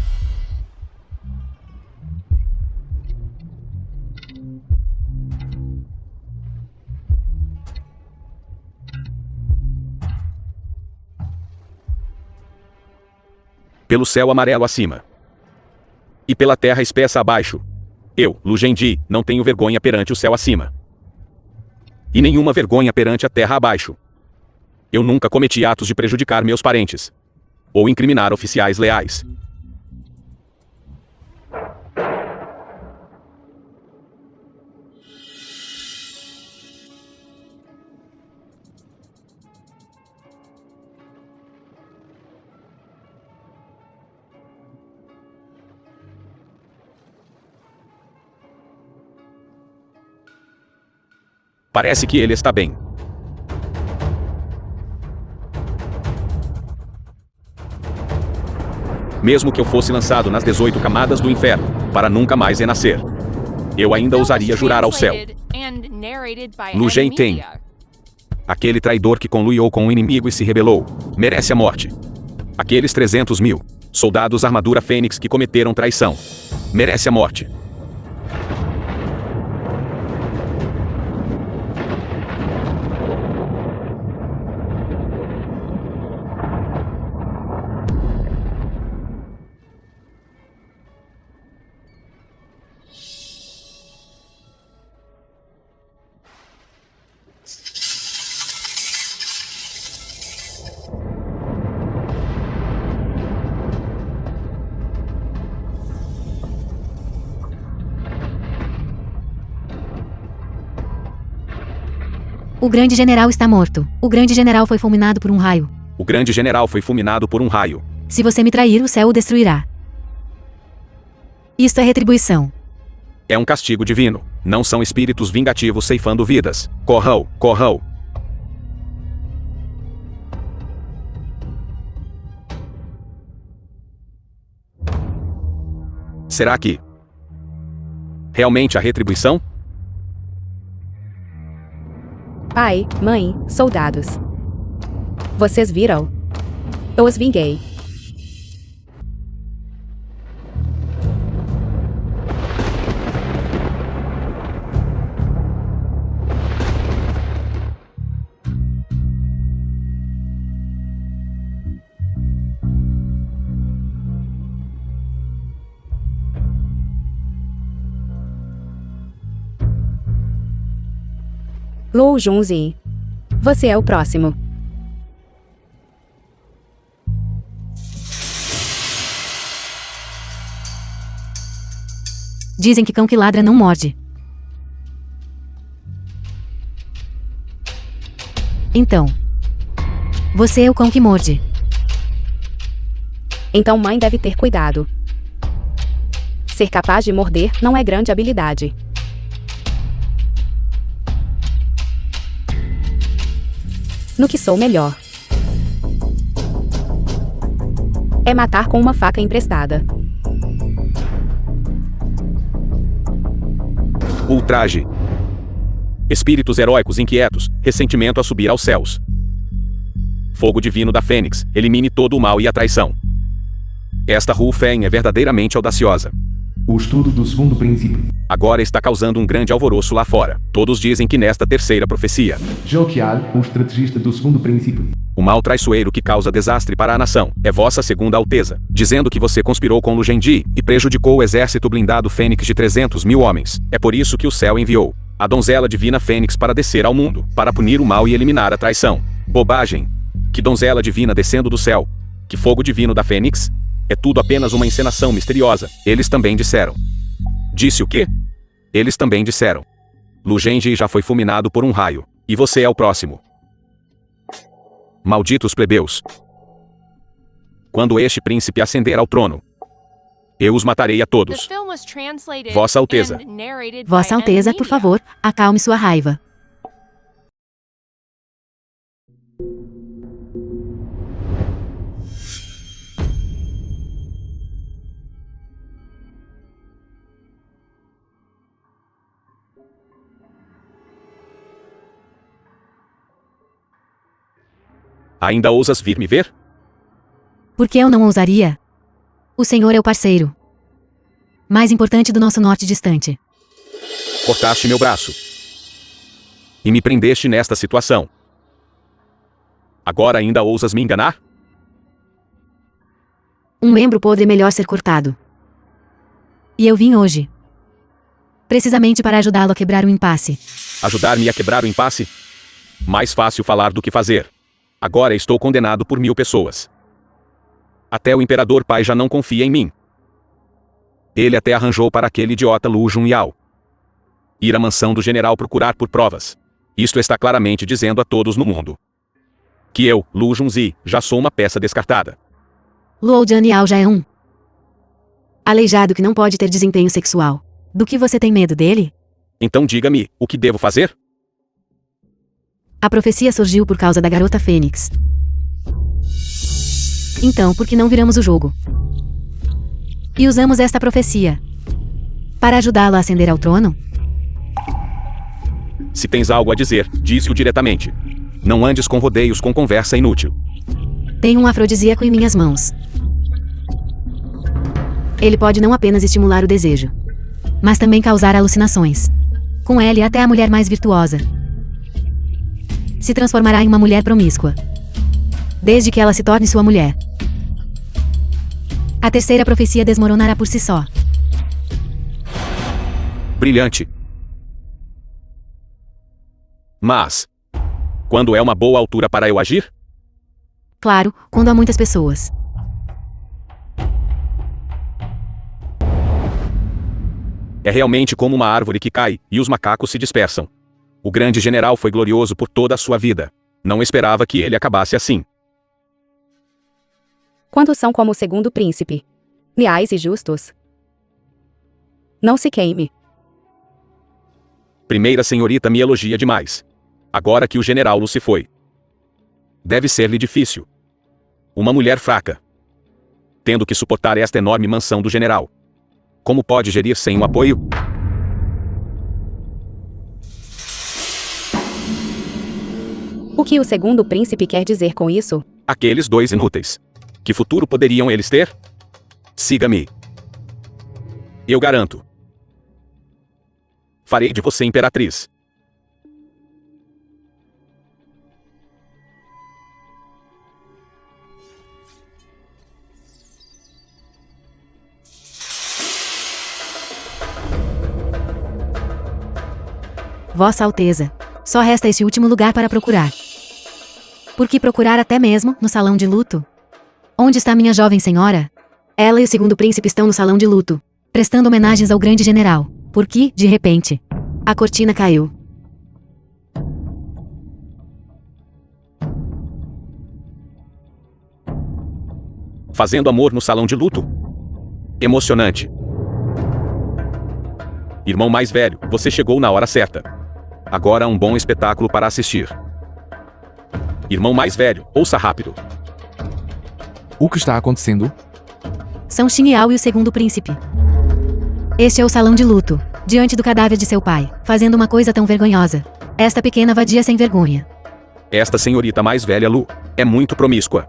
Pelo céu amarelo acima e pela terra espessa abaixo, eu, Lu Geng, não tenho vergonha perante o céu acima e nenhuma vergonha perante a terra abaixo. Eu nunca cometi atos de prejudicar meus parentes ou incriminar oficiais leais. Parece que ele está bem. Mesmo que eu fosse lançado nas 18 camadas do inferno, para nunca mais renascer, eu ainda ousaria jurar ao céu. Lu Genten, aquele traidor que conluiu com o inimigo e se rebelou, merece a morte. Aqueles 300 mil soldados armadura Fênix que cometeram traição, merece a morte. O grande general está morto. O grande general foi fulminado por um raio. O grande general foi fulminado por um raio. Se você me trair, o céu o destruirá. Isto é retribuição. É um castigo divino. Não são espíritos vingativos ceifando vidas. Corrão, corrão. Será que realmente a retribuição? Pai, mãe, soldados. Vocês viram? Eu os vinguei. Lu Junzi. Você é o próximo. Dizem que cão que ladra não morde. Então, você é o cão que morde. Então mãe deve ter cuidado. Ser capaz de morder não é grande habilidade. No que sou melhor é matar com uma faca emprestada. Ultraje. Espíritos heróicos inquietos, ressentimento a subir aos céus. Fogo divino da Fênix, elimine todo o mal e a traição. Esta Hu Feng é verdadeiramente audaciosa. O estudo do segundo princípio. Agora está causando um grande alvoroço lá fora. Todos dizem que nesta terceira profecia, Jokial, o estrategista do segundo princípio. o mal traiçoeiro que causa desastre para a nação, é vossa segunda alteza, dizendo que você conspirou com Lu Genji e prejudicou o exército blindado Fênix de 300.000 homens. É por isso que o céu enviou a donzela divina Fênix para descer ao mundo, para punir o mal e eliminar a traição. Bobagem! Que donzela divina descendo do céu? Que fogo divino da Fênix? É tudo apenas uma encenação misteriosa. Eles também disseram. Disse o quê? Eles também disseram. Lu Genji já foi fulminado por um raio. E você é o próximo. Malditos plebeus. Quando este príncipe ascender ao trono, eu os matarei a The todos. film was translated Vossa Alteza. and narrated Vossa by Alteza, M. por Media. favor, acalme sua raiva. Ainda ousas vir me ver? Por que eu não ousaria? O Senhor é o parceiro mais importante do nosso norte distante. Cortaste meu braço. E me prendeste nesta situação. Agora ainda ousas me enganar? Um membro podre é melhor ser cortado. E eu vim hoje precisamente para ajudá-lo a quebrar o impasse. Ajudar-me a quebrar o impasse? Mais fácil falar do que fazer. Agora estou condenado por 1000 pessoas. Até o imperador pai já não confia em mim. Ele até arranjou para aquele idiota Lu Junyao ir à mansão do general procurar por provas. Isto está claramente dizendo a todos no mundo que eu, Lu Junzi, já sou uma peça descartada. Luo Jianyao já é um aleijado que não pode ter desempenho sexual. Do que você tem medo dele? Então diga-me, o que devo fazer? A profecia surgiu por causa da garota Fênix. Então, por que não viramos o jogo? E usamos esta profecia para ajudá-lo a ascender ao trono? Se tens algo a dizer, dize-o diretamente. Não andes com rodeios com conversa inútil. Tenho um afrodisíaco em minhas mãos. Ele pode não apenas estimular o desejo, mas também causar alucinações. Com ele, até a mulher mais virtuosa se transformará em uma mulher promíscua, desde que ela se torne sua mulher. A terceira profecia desmoronará por si só. Brilhante. Mas, quando é uma boa altura para eu agir? Claro, quando há muitas pessoas. É realmente como uma árvore que cai, e os macacos se dispersam. O grande general foi glorioso por toda a sua vida. Não esperava que ele acabasse assim. Quantos são como o segundo príncipe? Leais e justos? Não se queime. Primeira senhorita me elogia demais. Agora que o general Lu se foi. Deve ser-lhe difícil. Uma mulher fraca, tendo que suportar esta enorme mansão do general. Como pode gerir sem um apoio? O que o segundo príncipe quer dizer com isso? Aqueles dois inúteis. Que futuro poderiam eles ter? Siga-me. Eu garanto. Farei de você imperatriz. Vossa Alteza, Só resta esse último lugar para procurar. Por que procurar até mesmo no salão de luto? Onde está minha jovem senhora? Ela e o segundo príncipe estão no salão de luto, prestando homenagens ao grande general. Por que, de repente, a cortina caiu. Fazendo amor no salão de luto? Emocionante. Irmão mais velho, você chegou na hora certa. Agora há um bom espetáculo para assistir. Irmão mais velho, ouça rápido. O que está acontecendo? São Xingyao e o segundo príncipe. Este é o salão de luto, diante do cadáver de seu pai, fazendo uma coisa tão vergonhosa. Esta pequena vadia sem vergonha. Esta senhorita mais velha, Lu, é muito promíscua.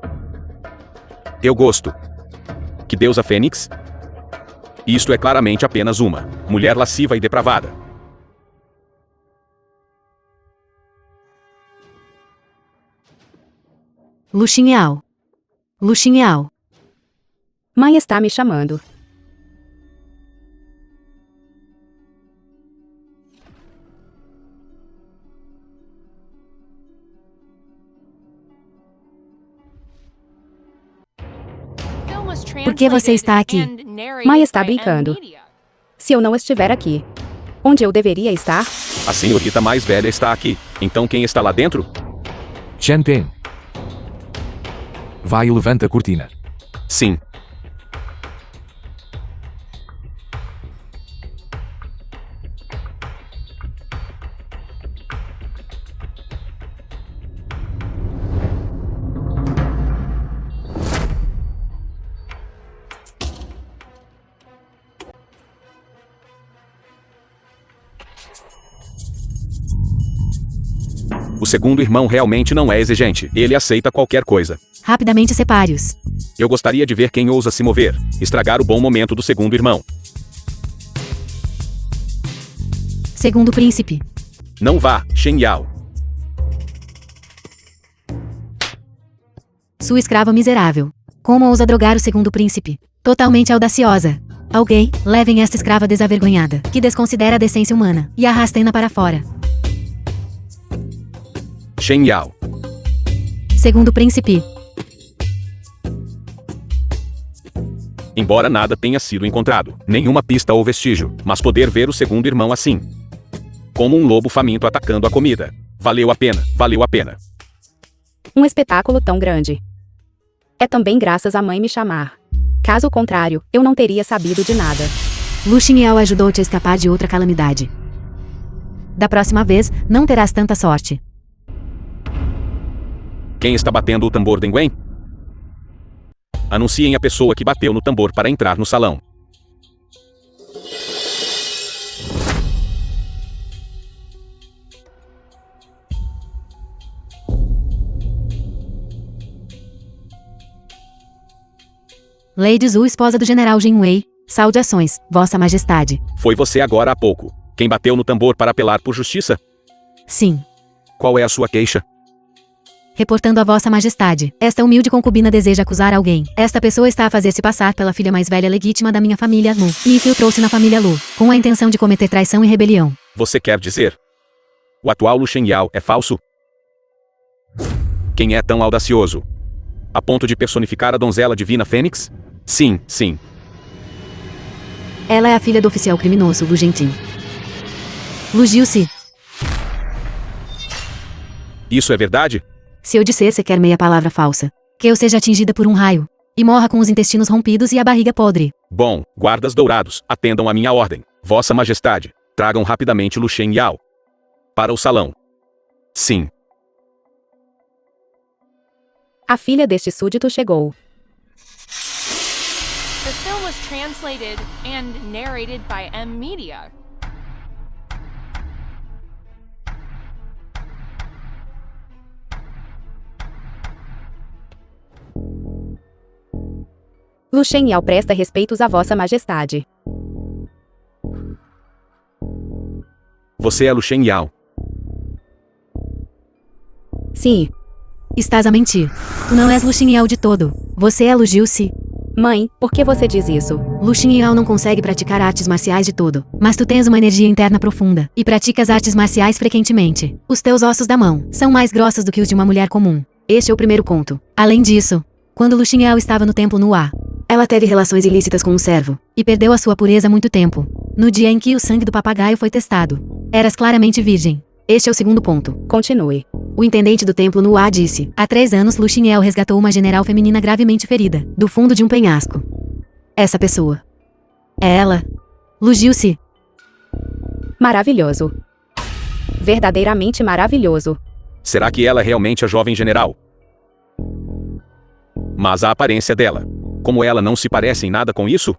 Eu gosto. Que deusa Fênix? Isto é claramente apenas uma mulher lasciva e depravada. Lu Xingyao. Lu Xingyao. Mãe está me chamando. Por que você está aqui? Mãe está brincando. Se eu não estiver aqui, onde eu deveria estar? A senhorita mais velha está aqui. Então quem está lá dentro? Chen Peng. Vai e levanta a cortina. Sim. O segundo irmão realmente não é exigente. Ele aceita qualquer coisa. Rapidamente separe-os. Eu gostaria de ver quem ousa se mover, estragar o bom momento do segundo irmão. Segundo príncipe. Não vá, Shen Yao. Sua escrava miserável. Como ousa drogar o segundo príncipe? Totalmente audaciosa. Alguém, levem esta escrava desavergonhada, que desconsidera a decência humana, e arrastem-na para fora. Shen Yao. Segundo príncipe. Embora nada tenha sido encontrado, nenhuma pista ou vestígio, mas poder ver o segundo irmão assim. Como um lobo faminto atacando a comida. Valeu a pena, valeu a pena. Um espetáculo tão grande. É também graças à mãe me chamar. Caso contrário, eu não teria sabido de nada. Lu Xingyao ajudou-te a escapar de outra calamidade. Da próxima vez, não terás tanta sorte. Quem está batendo o tambor, Deng Wen? Anunciem a pessoa que bateu no tambor para entrar no salão. Lady Zhu, esposa do general Jin Wei, saudações, Vossa Majestade. Foi você agora há pouco. Quem bateu no tambor para apelar por justiça? Sim. Qual é a sua queixa? Reportando a Vossa Majestade, esta humilde concubina deseja acusar alguém. Esta pessoa está a fazer-se passar pela filha mais velha legítima da minha família, Lu, e infiltrou-se na família Lu, com a intenção de cometer traição e rebelião. Você quer dizer? O atual Lu Shengyao é falso? Quem é tão audacioso? A ponto de personificar a donzela divina Fênix? Sim, sim. Ela é a filha do oficial criminoso, Lu Gentin. Lu Jiusi. Isso é verdade? Se eu disser sequer meia palavra falsa, que eu seja atingida por um raio, e morra com os intestinos rompidos e a barriga podre. Bom, guardas dourados, atendam a minha ordem. Vossa Majestade, tragam rapidamente Lu Shengyao para o salão. Sim. A filha deste súdito chegou. The film was translated and narrated by M Media. Lu Shengyao presta respeitos a Vossa Majestade. Você é Lu Shengyao. Sim. Estás a mentir. Tu não és Lu Xingyao de todo. Você é Lu Jiusi. Mãe, por que você diz isso? Lu Xingyao não consegue praticar artes marciais de todo, mas tu tens uma energia interna profunda, e praticas artes marciais frequentemente. Os teus ossos da mão são mais grossos do que os de uma mulher comum. Este é o primeiro ponto. Além disso, quando Lu Xingyao estava no templo Nuá, ela teve relações ilícitas com um servo, e perdeu a sua pureza há muito tempo. No dia em que o sangue do papagaio foi testado, eras claramente virgem. Este é o segundo ponto. Continue. O intendente do templo Nuá disse: há 3 anos Lu Xingyao resgatou uma general feminina gravemente ferida, do fundo de um penhasco. Essa pessoa é ela, Lu Jiusi. Maravilhoso. Verdadeiramente maravilhoso. Será que ela é realmente a jovem general? Mas a aparência dela. Como ela não se parece em nada com isso?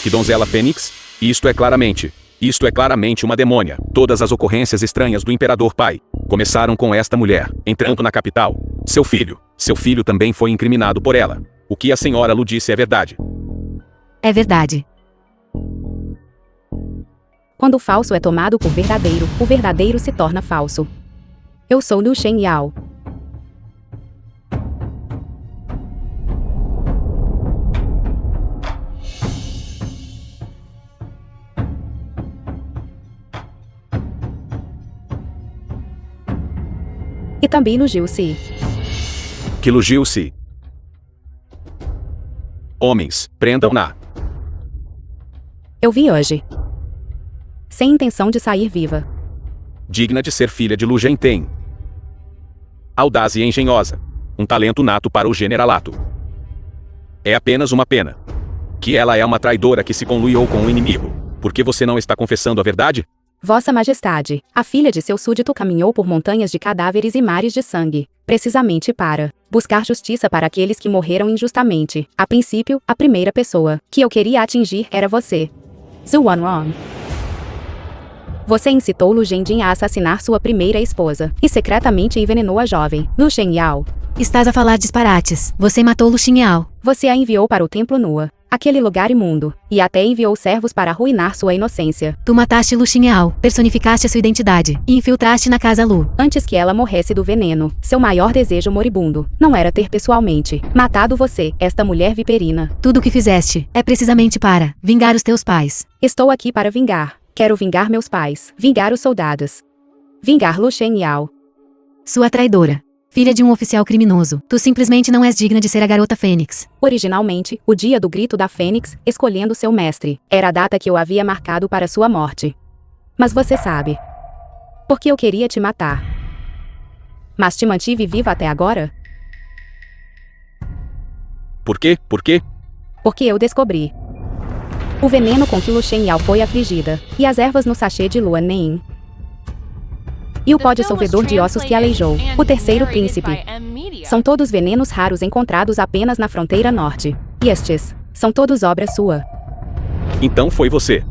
Que donzela Fênix? Isto é claramente uma demônia. Todas as ocorrências estranhas do Imperador Pai começaram com esta mulher, entrando na capital. Seu filho também foi incriminado por ela. O que a senhora Lu disse é verdade. É verdade. Quando o falso é tomado por verdadeiro, o verdadeiro se torna falso. Eu sou Lu Xingyao. E também Lu Jiusi. Que Lu Jiusi. Homens, prendam-na. Eu vi hoje. Sem intenção de sair viva. Digna de ser filha de Lu Genten. Audaz e engenhosa. Um talento nato para o generalato. É apenas uma pena que ela é uma traidora que se conluiu com o inimigo. Por que você não está confessando a verdade? Vossa Majestade, a filha de seu súdito caminhou por montanhas de cadáveres e mares de sangue, precisamente para buscar justiça para aqueles que morreram injustamente. A princípio, a primeira pessoa que eu queria atingir era você, Zhu Wanrong. Você incitou Lu Zhenjin a assassinar sua primeira esposa e secretamente envenenou a jovem Lu Xingyao. Estás a falar disparates. Você matou Lu Xingyao. Você a enviou para o templo Nua, aquele lugar imundo, e até enviou servos para arruinar sua inocência. Tu mataste Lu Xingyao, personificaste a sua identidade, e infiltraste na casa Lu. Antes que ela morresse do veneno, seu maior desejo moribundo não era ter pessoalmente matado você, esta mulher viperina. Tudo o que fizeste é precisamente para vingar os teus pais. Estou aqui para vingar. Quero vingar meus pais, vingar os soldados. Vingar Lu Xingyao. Sua traidora. Filha de um oficial criminoso, tu simplesmente não és digna de ser a garota Fênix. Originalmente, o dia do grito da Fênix, escolhendo seu mestre, era a data que eu havia marcado para sua morte. Mas você sabe. Porque eu queria te matar. Mas te mantive viva até agora? Por quê? Por quê? Porque eu descobri o veneno com que Lu Xingyao foi afligida, e as ervas no sachê de Luan Nen. E o pó dissolvedor de ossos que aleijou, o terceiro príncipe. São todos venenos raros encontrados apenas na fronteira norte. E estes são todos obra sua. Então foi você.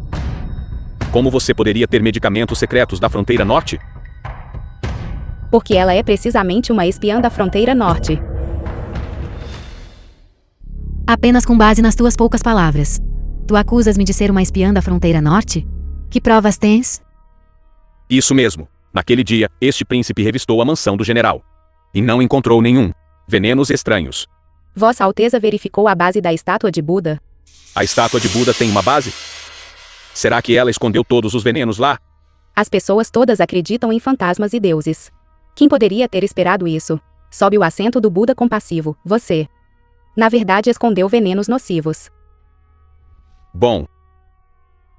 Como você poderia ter medicamentos secretos da fronteira norte? Porque ela é precisamente uma espiã da fronteira norte. Apenas com base nas tuas poucas palavras. Tu acusas-me de ser uma espiã da fronteira norte? Que provas tens? Isso mesmo. Naquele dia, este príncipe revistou a mansão do general. E não encontrou nenhum venenos estranhos. Vossa Alteza verificou a base da estátua de Buda? A estátua de Buda tem uma base? Será que ela escondeu todos os venenos lá? As pessoas todas acreditam em fantasmas e deuses. Quem poderia ter esperado isso? Sob o assento do Buda compassivo, você. Na verdade, escondeu venenos nocivos. Bom.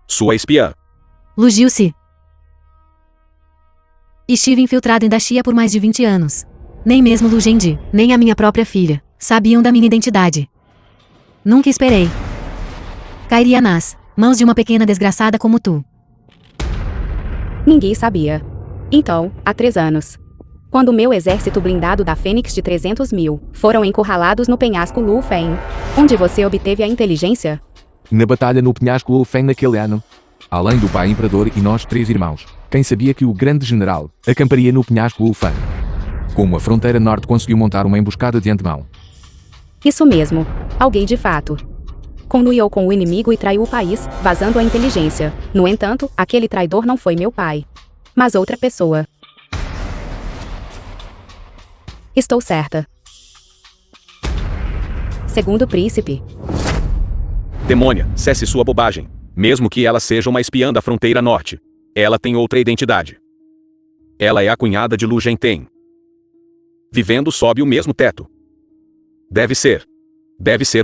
Sua espiã. Lu Jiusi. Estive infiltrado em Daxia por mais de 20 anos. Nem mesmo Lu Zhenji, nem a minha própria filha, sabiam da minha identidade. Nunca esperei. Cairia nas mãos de uma pequena desgraçada como tu. Ninguém sabia. Então, há 3 anos. Quando meu exército blindado da Fênix de 300 mil foram encurralados no penhasco Lu Feng, onde você obteve a inteligência? Na batalha no penhasco Lu Feng naquele ano. Além do pai imperador e nós 3 irmãos, quem sabia que o grande general acamparia no penhasco Lu Feng? Como a fronteira norte conseguiu montar uma emboscada de antemão? Isso mesmo. Alguém de fato conluiu com o inimigo e traiu o país, vazando a inteligência. No entanto, aquele traidor não foi meu pai, mas outra pessoa. Estou certa. Segundo príncipe. Demônia, cesse sua bobagem. Mesmo que ela seja uma espiã da fronteira norte. Ela tem outra identidade. Ela é a cunhada de Lu Genten. Vivendo sob o mesmo teto. Deve ser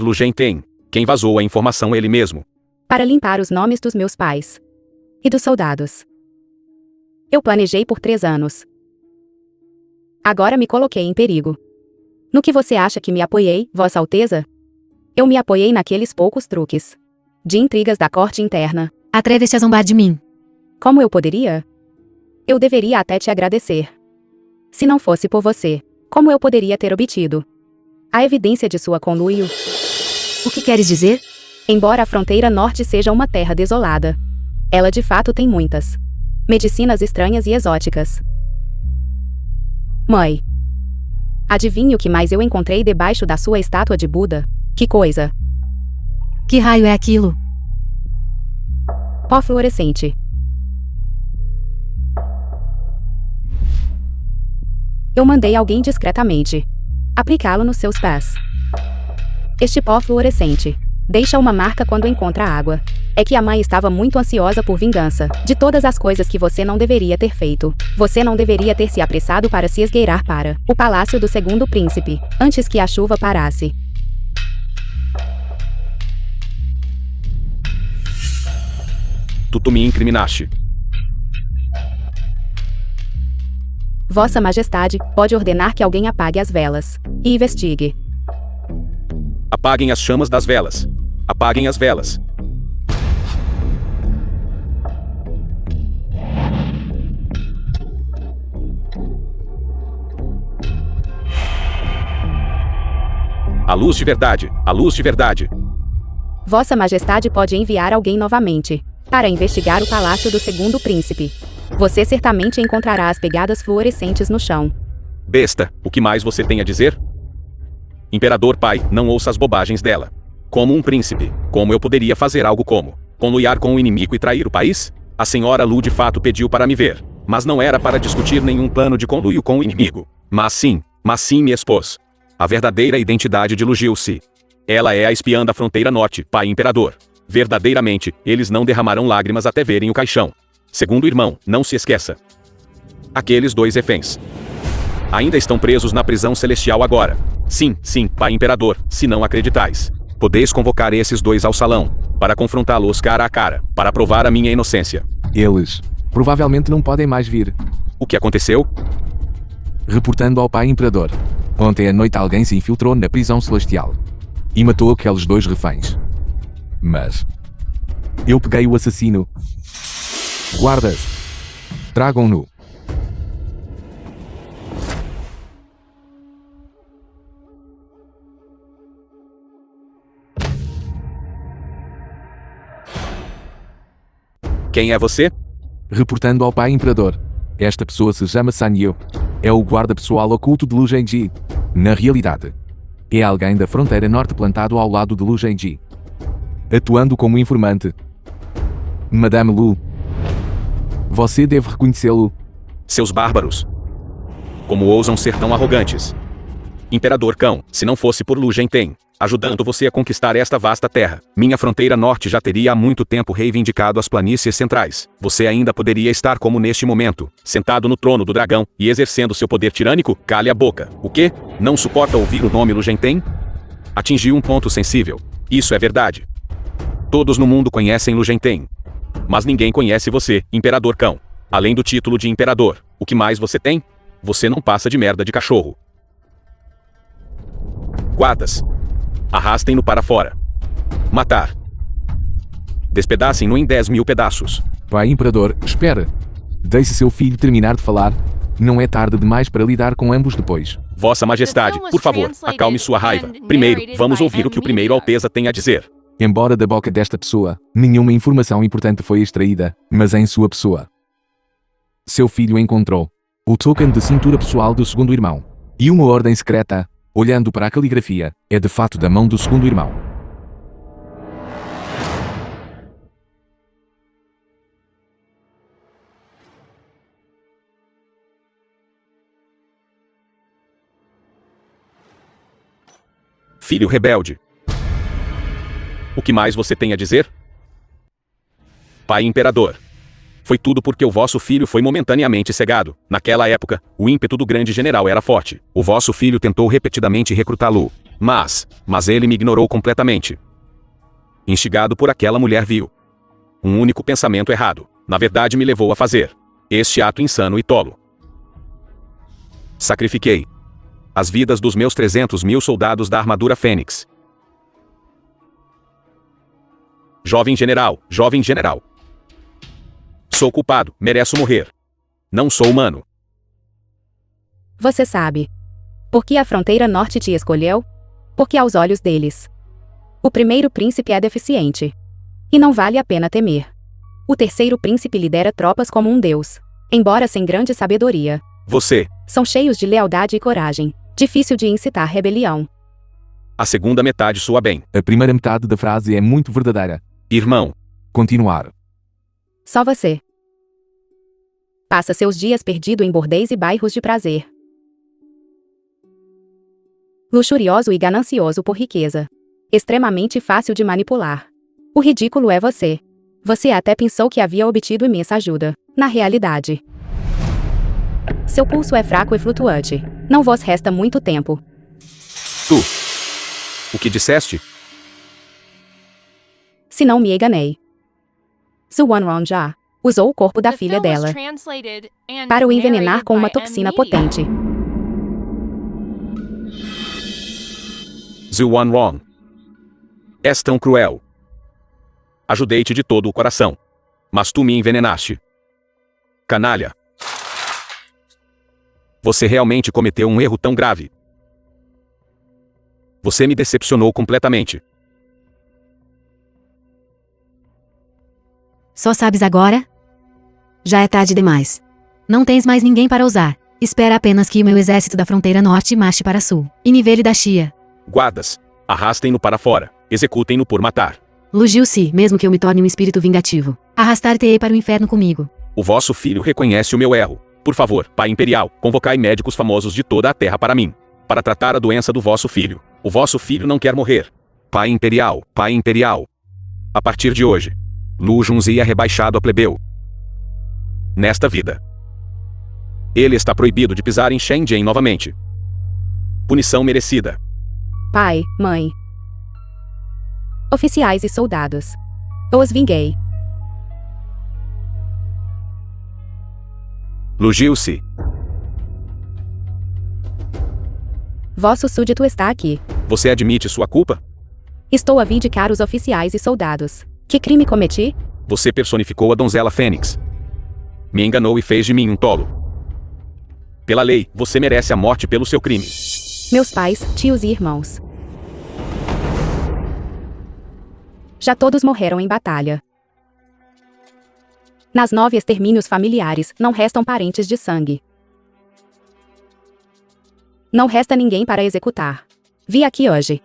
Lu Genten, quem vazou a informação ele mesmo. Para limpar os nomes dos meus pais. E dos soldados. Eu planejei por 3 anos. Agora me coloquei em perigo. No que você acha que me apoiei, Vossa Alteza? Eu me apoiei naqueles poucos truques. De intrigas da corte interna. Atreve-se a zombar de mim. Como eu poderia? Eu deveria até te agradecer. Se não fosse por você, como eu poderia ter obtido a evidência de sua conluio? O que queres dizer? Embora a fronteira norte seja uma terra desolada, ela de fato tem muitas medicinas estranhas e exóticas. Mãe, adivinhe o que mais eu encontrei debaixo da sua estátua de Buda? Que coisa! Que raio é aquilo? Pó fluorescente. Eu mandei alguém discretamente aplicá-lo nos seus pés. Este pó fluorescente deixa uma marca quando encontra água. É que a mãe estava muito ansiosa por vingança de todas as coisas que você não deveria ter feito. Você não deveria ter se apressado para se esgueirar para o palácio do segundo príncipe, antes que a chuva parasse. Tu me incriminaste. Vossa Majestade pode ordenar que alguém apague as velas e investigue. Apaguem as chamas das velas. Apaguem as velas. A luz de verdade, a luz de verdade. Vossa Majestade pode enviar alguém novamente para investigar o palácio do segundo príncipe. Você certamente encontrará as pegadas fluorescentes no chão. Besta, o que mais você tem a dizer? Imperador pai, não ouça as bobagens dela. Como um príncipe, como eu poderia fazer algo como conluiar com o inimigo e trair o país? A senhora Lu de fato pediu para me ver, mas não era para discutir nenhum plano de conluio com o inimigo. Mas sim me expôs a verdadeira identidade de Lu Gilce. Ela é a espiã da fronteira norte, pai imperador. Verdadeiramente, eles não derramarão lágrimas até verem o caixão. Segundo irmão, não se esqueça. Aqueles 2 reféns ainda estão presos na prisão celestial agora. Sim, pai imperador, se não acreditais. Podeis convocar esses 2 ao salão, para confrontá-los cara a cara, para provar a minha inocência. Eles provavelmente não podem mais vir. O que aconteceu? Reportando ao pai imperador. Ontem à noite alguém se infiltrou na prisão celestial e matou aqueles 2 reféns. Mas eu peguei o assassino. Guardas, tragam-no. Quem é você? Reportando ao pai imperador. Esta pessoa se chama Sanyo. É o guarda pessoal oculto de Lu Genji. Na realidade, é alguém da fronteira norte plantado ao lado de Lu Genji, atuando como informante. Madame Lu, você deve reconhecê-lo. Seus bárbaros. Como ousam ser tão arrogantes? Imperador Cão, se não fosse por Lu Genten ajudando você a conquistar esta vasta terra, minha fronteira norte já teria há muito tempo reivindicado as planícies centrais. Você ainda poderia estar como neste momento, sentado no trono do dragão e exercendo seu poder tirânico. Cale a boca. O quê? Não suporta ouvir o nome Lu Genten? Atingiu um ponto sensível. Isso é verdade. Todos no mundo conhecem Lu Genten. Mas ninguém conhece você, Imperador Cão. Além do título de imperador, o que mais você tem? Você não passa de merda de cachorro. Guardas, arrastem-no para fora. Matar. Despedacem-no em 10.000 pedaços. Pai imperador, espera. Deixe seu filho terminar de falar. Não é tarde demais para lidar com ambos depois. Vossa Majestade, por favor, acalme sua raiva. Primeiro, vamos ouvir o que o primeiro Alteza tem a dizer. Embora da boca desta pessoa, nenhuma informação importante foi extraída, mas em sua pessoa. Seu filho encontrou o token de cintura pessoal do segundo irmão. E uma ordem secreta, olhando para a caligrafia, é de fato da mão do segundo irmão. Filho rebelde. O que mais você tem a dizer? Pai imperador. Foi tudo porque o vosso filho foi momentaneamente cegado. Naquela época, o ímpeto do grande general era forte. O vosso filho tentou repetidamente recrutá-lo. Mas ele me ignorou completamente. Instigado por aquela mulher vil. Um único pensamento errado, na verdade me levou a fazer este ato insano e tolo. Sacrifiquei as vidas dos meus 300.000 soldados da armadura Fênix. Jovem general. Sou culpado, mereço morrer. Não sou humano. Você sabe. Por que a fronteira norte te escolheu? Porque aos olhos deles, o primeiro príncipe é deficiente. E não vale a pena temer. O terceiro príncipe lidera tropas como um deus, embora sem grande sabedoria. Você. São cheios de lealdade e coragem. Difícil de incitar rebelião. A segunda metade soa bem. A primeira metade da frase é muito verdadeira. Irmão. Continuar. Só você. Passa seus dias perdido em bordéis e bairros de prazer. Luxurioso e ganancioso por riqueza. Extremamente fácil de manipular. O ridículo é você. Você até pensou que havia obtido imensa ajuda. Na realidade, seu pulso é fraco e flutuante. Não vos resta muito tempo. Tu. O que disseste? Se não me enganei. Zuwanron já usou o corpo da The filha film was dela translated and para o envenenar narrated com uma by toxina M. potente. Zuwanron. És tão cruel. Ajudei-te de todo o coração. Mas tu me envenenaste. Canalha. Você realmente cometeu um erro tão grave. Você me decepcionou completamente. Só sabes agora? Já é tarde demais. Não tens mais ninguém para usar. Espera apenas que o meu exército da fronteira norte marche para sul e nivele da Chia. Guardas. Arrastem-no para fora. Executem-no por matar. Lugiu-se, mesmo que eu me torne um espírito vingativo. Arrastar-te-ei para o inferno comigo. O vosso filho reconhece o meu erro. Por favor, Pai Imperial, convocai médicos famosos de toda a terra para mim, para tratar a doença do vosso filho. O vosso filho não quer morrer. Pai Imperial. A partir de hoje, Lu Junzi é rebaixado a plebeu. Nesta vida, ele está proibido de pisar em Shenzhen novamente. Punição merecida. Pai, mãe, oficiais e soldados. Eu os vinguei. Lugiu-se. Vosso súdito está aqui. Você admite sua culpa? Estou a vindicar os oficiais e soldados. Que crime cometi? Você personificou a donzela Fênix. Me enganou e fez de mim um tolo. Pela lei, você merece a morte pelo seu crime. Meus pais, tios e irmãos. Já todos morreram em batalha. Nas 9 extermínios familiares, não restam parentes de sangue. Não resta ninguém para executar. Vi aqui hoje,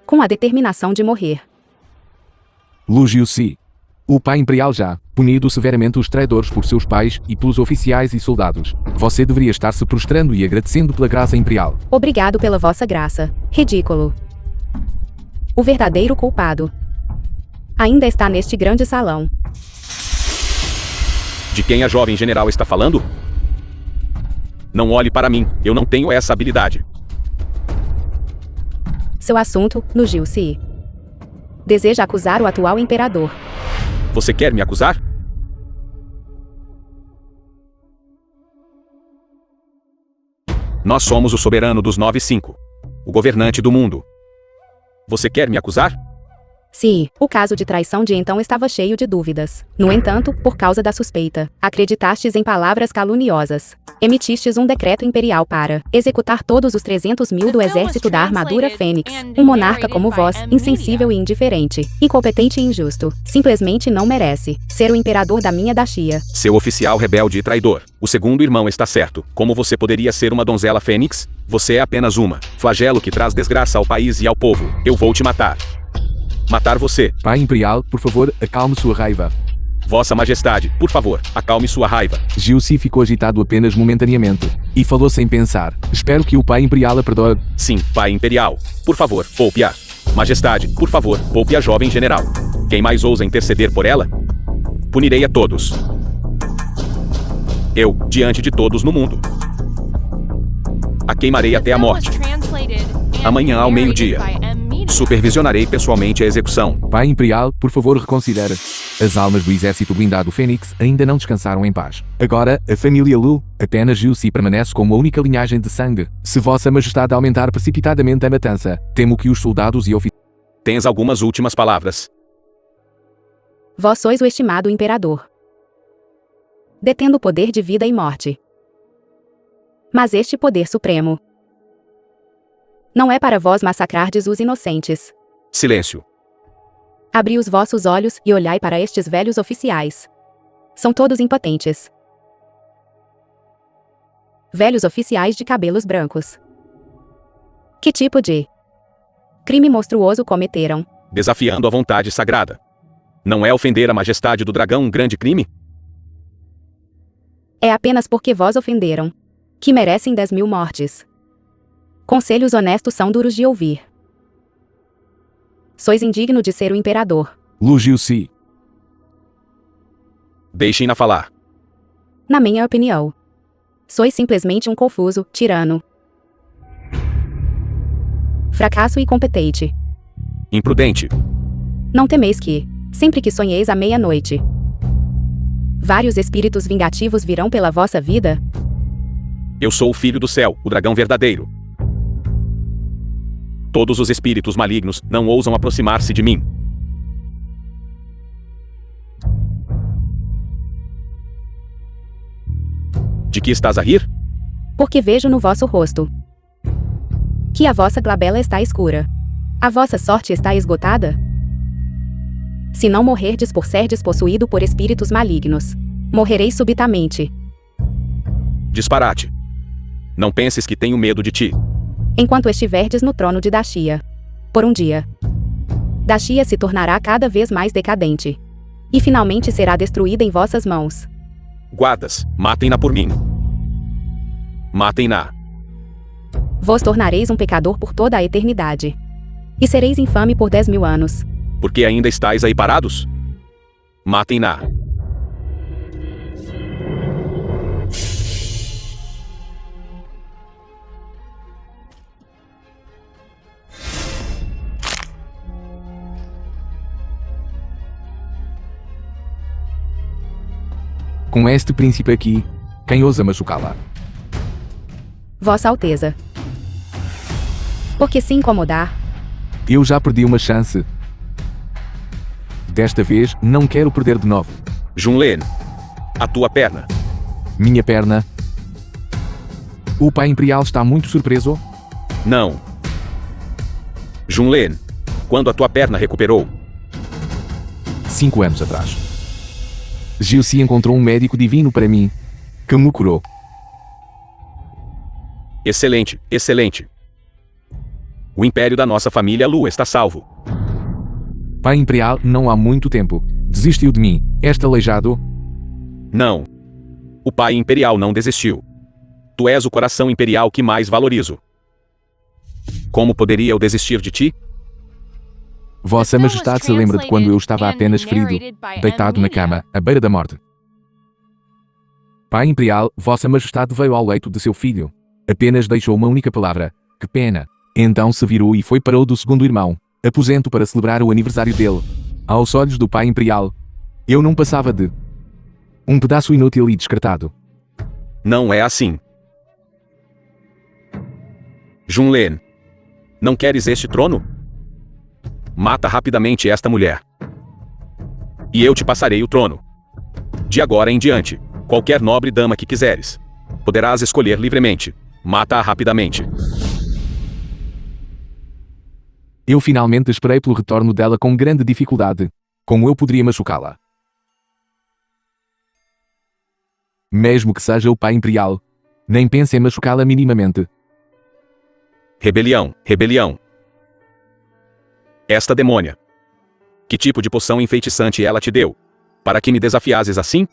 com a determinação de morrer. Lugiu-se. O pai imperial já, punido severamente os traidores por seus pais e pelos oficiais e soldados. Você deveria estar se prostrando e agradecendo pela graça imperial. Obrigado pela vossa graça. Ridículo. O verdadeiro culpado ainda está neste grande salão. De quem a jovem general está falando? Não olhe para mim, eu não tenho essa habilidade. Seu assunto, Lugiu-se. Deseja acusar o atual imperador. Você quer me acusar? Nós somos o soberano dos 9-5. O governante do mundo. Você quer me acusar? Sim, o caso de traição de então estava cheio de dúvidas. No entanto, por causa da suspeita, acreditastes em palavras caluniosas. Emitistes um decreto imperial para executar todos os 300.000 do exército da armadura Fênix. Um monarca como vós, insensível e indiferente, incompetente e injusto, simplesmente não merece ser o imperador da minha Dashia. Seu oficial rebelde e traidor. O segundo irmão está certo. Como você poderia ser uma donzela Fênix? Você é apenas uma flagelo que traz desgraça ao país e ao povo. Eu vou te matar. Matar você. Pai imperial, por favor, acalme sua raiva. Vossa Majestade, por favor, acalme sua raiva. Giu-se ficou agitado apenas momentaneamente. E falou sem pensar. Espero que o pai imperial a perdoe. Sim, pai imperial. Por favor, poupe-a. Majestade, por favor, poupe a jovem general. Quem mais ousa interceder por ela? Punirei a todos. Eu, diante de todos no mundo. A queimarei até a morte. Amanhã ao meio-dia. Supervisionarei pessoalmente a execução. Pai imperial, por favor reconsidere. As almas do exército blindado Fênix ainda não descansaram em paz. Agora, a família Lu, apenas Jiu-Si permanece como a única linhagem de sangue. Se Vossa Majestade aumentar precipitadamente a matança, temo que os soldados e oficiais... Tens algumas últimas palavras. Vós sois o estimado imperador, detendo o poder de vida e morte. Mas este poder supremo não é para vós massacrardes os inocentes. Silêncio. Abri os vossos olhos e olhai para estes velhos oficiais. São todos impotentes. Velhos oficiais de cabelos brancos. Que tipo de crime monstruoso cometeram? Desafiando a vontade sagrada. Não é ofender a majestade do dragão um grande crime? É apenas porque vós ofenderam, que merecem 10.000 mortes. Conselhos honestos são duros de ouvir. Sois indigno de ser o imperador. Lu Jiu-Si. Deixem-na falar. Na minha opinião, sois simplesmente um confuso tirano. Fracasso e incompetente. Imprudente. Não temeis que, sempre que sonheis à meia-noite, vários espíritos vingativos virão pela vossa vida? Eu sou o filho do céu, o dragão verdadeiro. Todos os espíritos malignos não ousam aproximar-se de mim. De que estás a rir? Porque vejo no vosso rosto que a vossa glabela está escura. A vossa sorte está esgotada? Se não morrerdes por serdes possuído por espíritos malignos, morrereis subitamente. Disparate. Não penses que tenho medo de ti. Enquanto estiverdes no trono de Dashia. Por um dia, Dashia se tornará cada vez mais decadente. E finalmente será destruída em vossas mãos. Guardas, matem-na por mim. Matem-na. Vos tornareis um pecador por toda a eternidade. E sereis infame por 10.000 anos. Porque ainda estáis aí parados? Matem-na. Com este príncipe aqui, quem ousa machucá-la? Vossa Alteza. Porque se incomodar, Eu já perdi uma chance. Desta vez, não quero perder de novo. Junlen. A tua perna. Minha perna. O pai imperial está muito surpreso? Não. Junlen. Quando a tua perna recuperou? 5 anos atrás. Jiu-Si encontrou um médico divino para mim, que me curou. Excelente, excelente. O império da nossa família Lu está salvo. Pai imperial não há muito tempo. Desistiu de mim. És aleijado? Não. O pai imperial não desistiu. Tu és o coração imperial que mais valorizo. Como poderia eu desistir de ti? Vossa Majestade se lembra de quando eu estava apenas ferido, deitado na cama, à beira da morte. Pai imperial, Vossa Majestade veio ao leito de seu filho. Apenas deixou uma única palavra. Que pena. Então se virou e foi para o do segundo irmão, aposento para celebrar o aniversário dele. Aos olhos do pai imperial, eu não passava de um pedaço inútil e descartado. Não é assim. Junlen. Não queres este trono? Mata rapidamente esta mulher. E eu te passarei o trono. De agora em diante, qualquer nobre dama que quiseres, poderás escolher livremente. Mata-a rapidamente. Eu finalmente esperei pelo retorno dela com grande dificuldade. Como eu poderia machucá-la? Mesmo que seja o pai imperial, nem pense em machucá-la minimamente. Rebelião, rebelião. Esta demônia. Que tipo de poção enfeitiçante ela te deu? Para que me desafiases assim?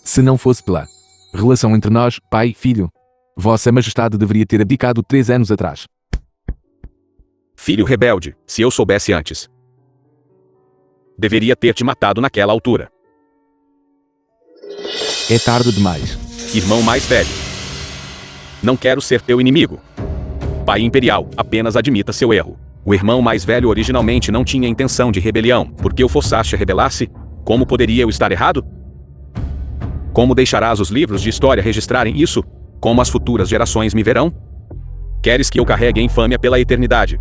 Se não fosse pela Relação entre nós, pai e filho. Vossa Majestade deveria ter abdicado 3 anos atrás. Filho rebelde, se eu soubesse antes. Deveria ter te matado naquela altura. É tarde demais. Irmão mais velho. Não quero ser teu inimigo. Pai imperial, apenas admita seu erro. O irmão mais velho originalmente não tinha intenção de rebelião. Por que o forçaste a rebelar-se? Como poderia eu estar errado? Como deixarás os livros de história registrarem isso? Como as futuras gerações me verão? Queres que eu carregue a infâmia pela eternidade?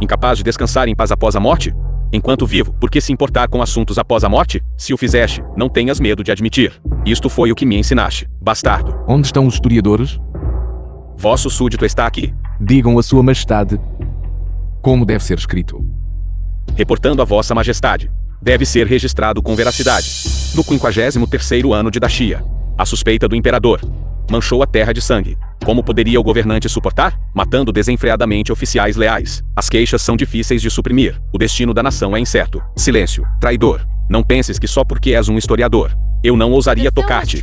Incapaz de descansar em paz após a morte? Enquanto vivo, por que se importar com assuntos após a morte? Se o fizeste, não tenhas medo de admitir. Isto foi o que me ensinaste, bastardo. Onde estão os historiadores? Vosso súdito está aqui. Digam a Sua Majestade como deve ser escrito. Reportando a Vossa Majestade. Deve ser registrado com veracidade. No 53º ano de Dashia. A suspeita do imperador manchou a terra de sangue. Como poderia o governante suportar? Matando desenfreadamente oficiais leais. As queixas são difíceis de suprimir. O destino da nação é incerto. Silêncio, traidor. Não penses que só porque és um historiador, eu não ousaria tocar-te.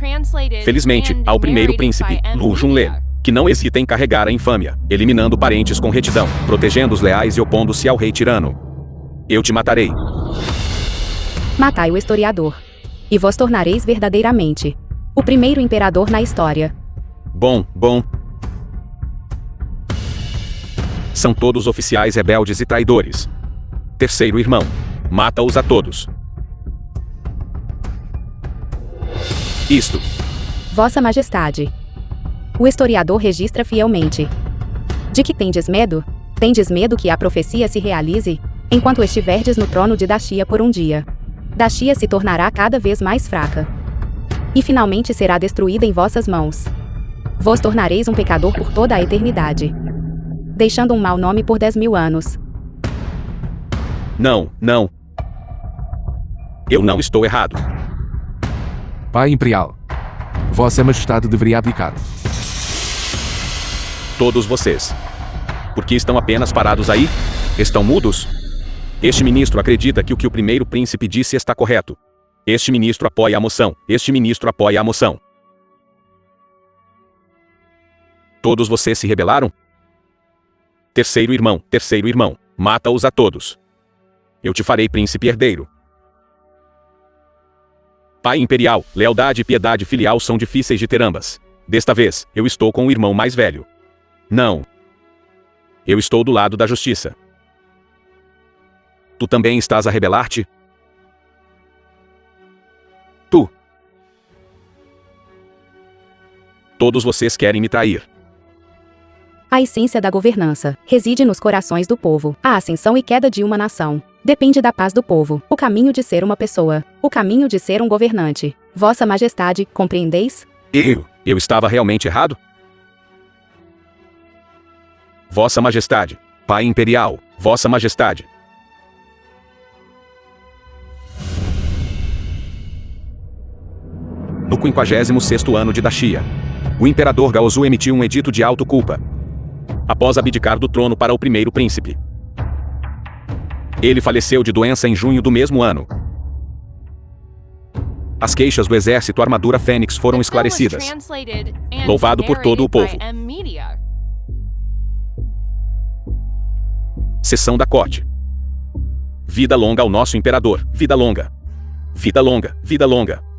Felizmente, ao primeiro príncipe, Lu Junle, que não hesita em carregar a infâmia, eliminando parentes com retidão, protegendo os leais e opondo-se ao rei tirano. Eu te matarei. Matai o historiador. E vos tornareis verdadeiramente o primeiro imperador na história. Bom. São todos oficiais rebeldes e traidores. Terceiro irmão. Mata-os a todos. Isto. Vossa Majestade. O historiador registra fielmente. De que tendes medo? Tendes medo que a profecia se realize? Enquanto estiverdes no trono de Dashia por um dia, Dashia se tornará cada vez mais fraca. E finalmente será destruída em vossas mãos. Vos tornareis um pecador por toda a eternidade, deixando um mau nome por 10.000 anos. Não. Eu não estou errado. Pai Imperial, Vossa Majestade deveria abdicar. Todos vocês. Por que estão apenas parados aí? Estão mudos? Este ministro acredita que o primeiro príncipe disse está correto. Este ministro apoia a moção. Este ministro apoia a moção. Todos vocês se rebelaram? Terceiro irmão, mata-os a todos. Eu te farei príncipe herdeiro. Pai imperial, lealdade e piedade filial são difíceis de ter ambas. Desta vez, eu estou com o irmão mais velho. Não. Eu estou do lado da justiça. Tu também estás a rebelar-te? Tu. Todos vocês querem me trair. A essência da governança reside nos corações do povo. A ascensão e queda de uma nação depende da paz do povo. O caminho de ser uma pessoa. O caminho de ser um governante. Vossa Majestade, compreendeis? Eu estava realmente errado? Vossa Majestade. Pai Imperial. Vossa Majestade. No 56º ano de Dashia, o imperador Gaozu emitiu um edito de auto-culpa, após abdicar do trono para o primeiro príncipe. Ele faleceu de doença em junho do mesmo ano. As queixas do exército Armadura Fênix foram esclarecidas. Louvado por todo o povo. Sessão da corte. Vida longa ao nosso imperador. Vida longa. Vida longa. Vida longa.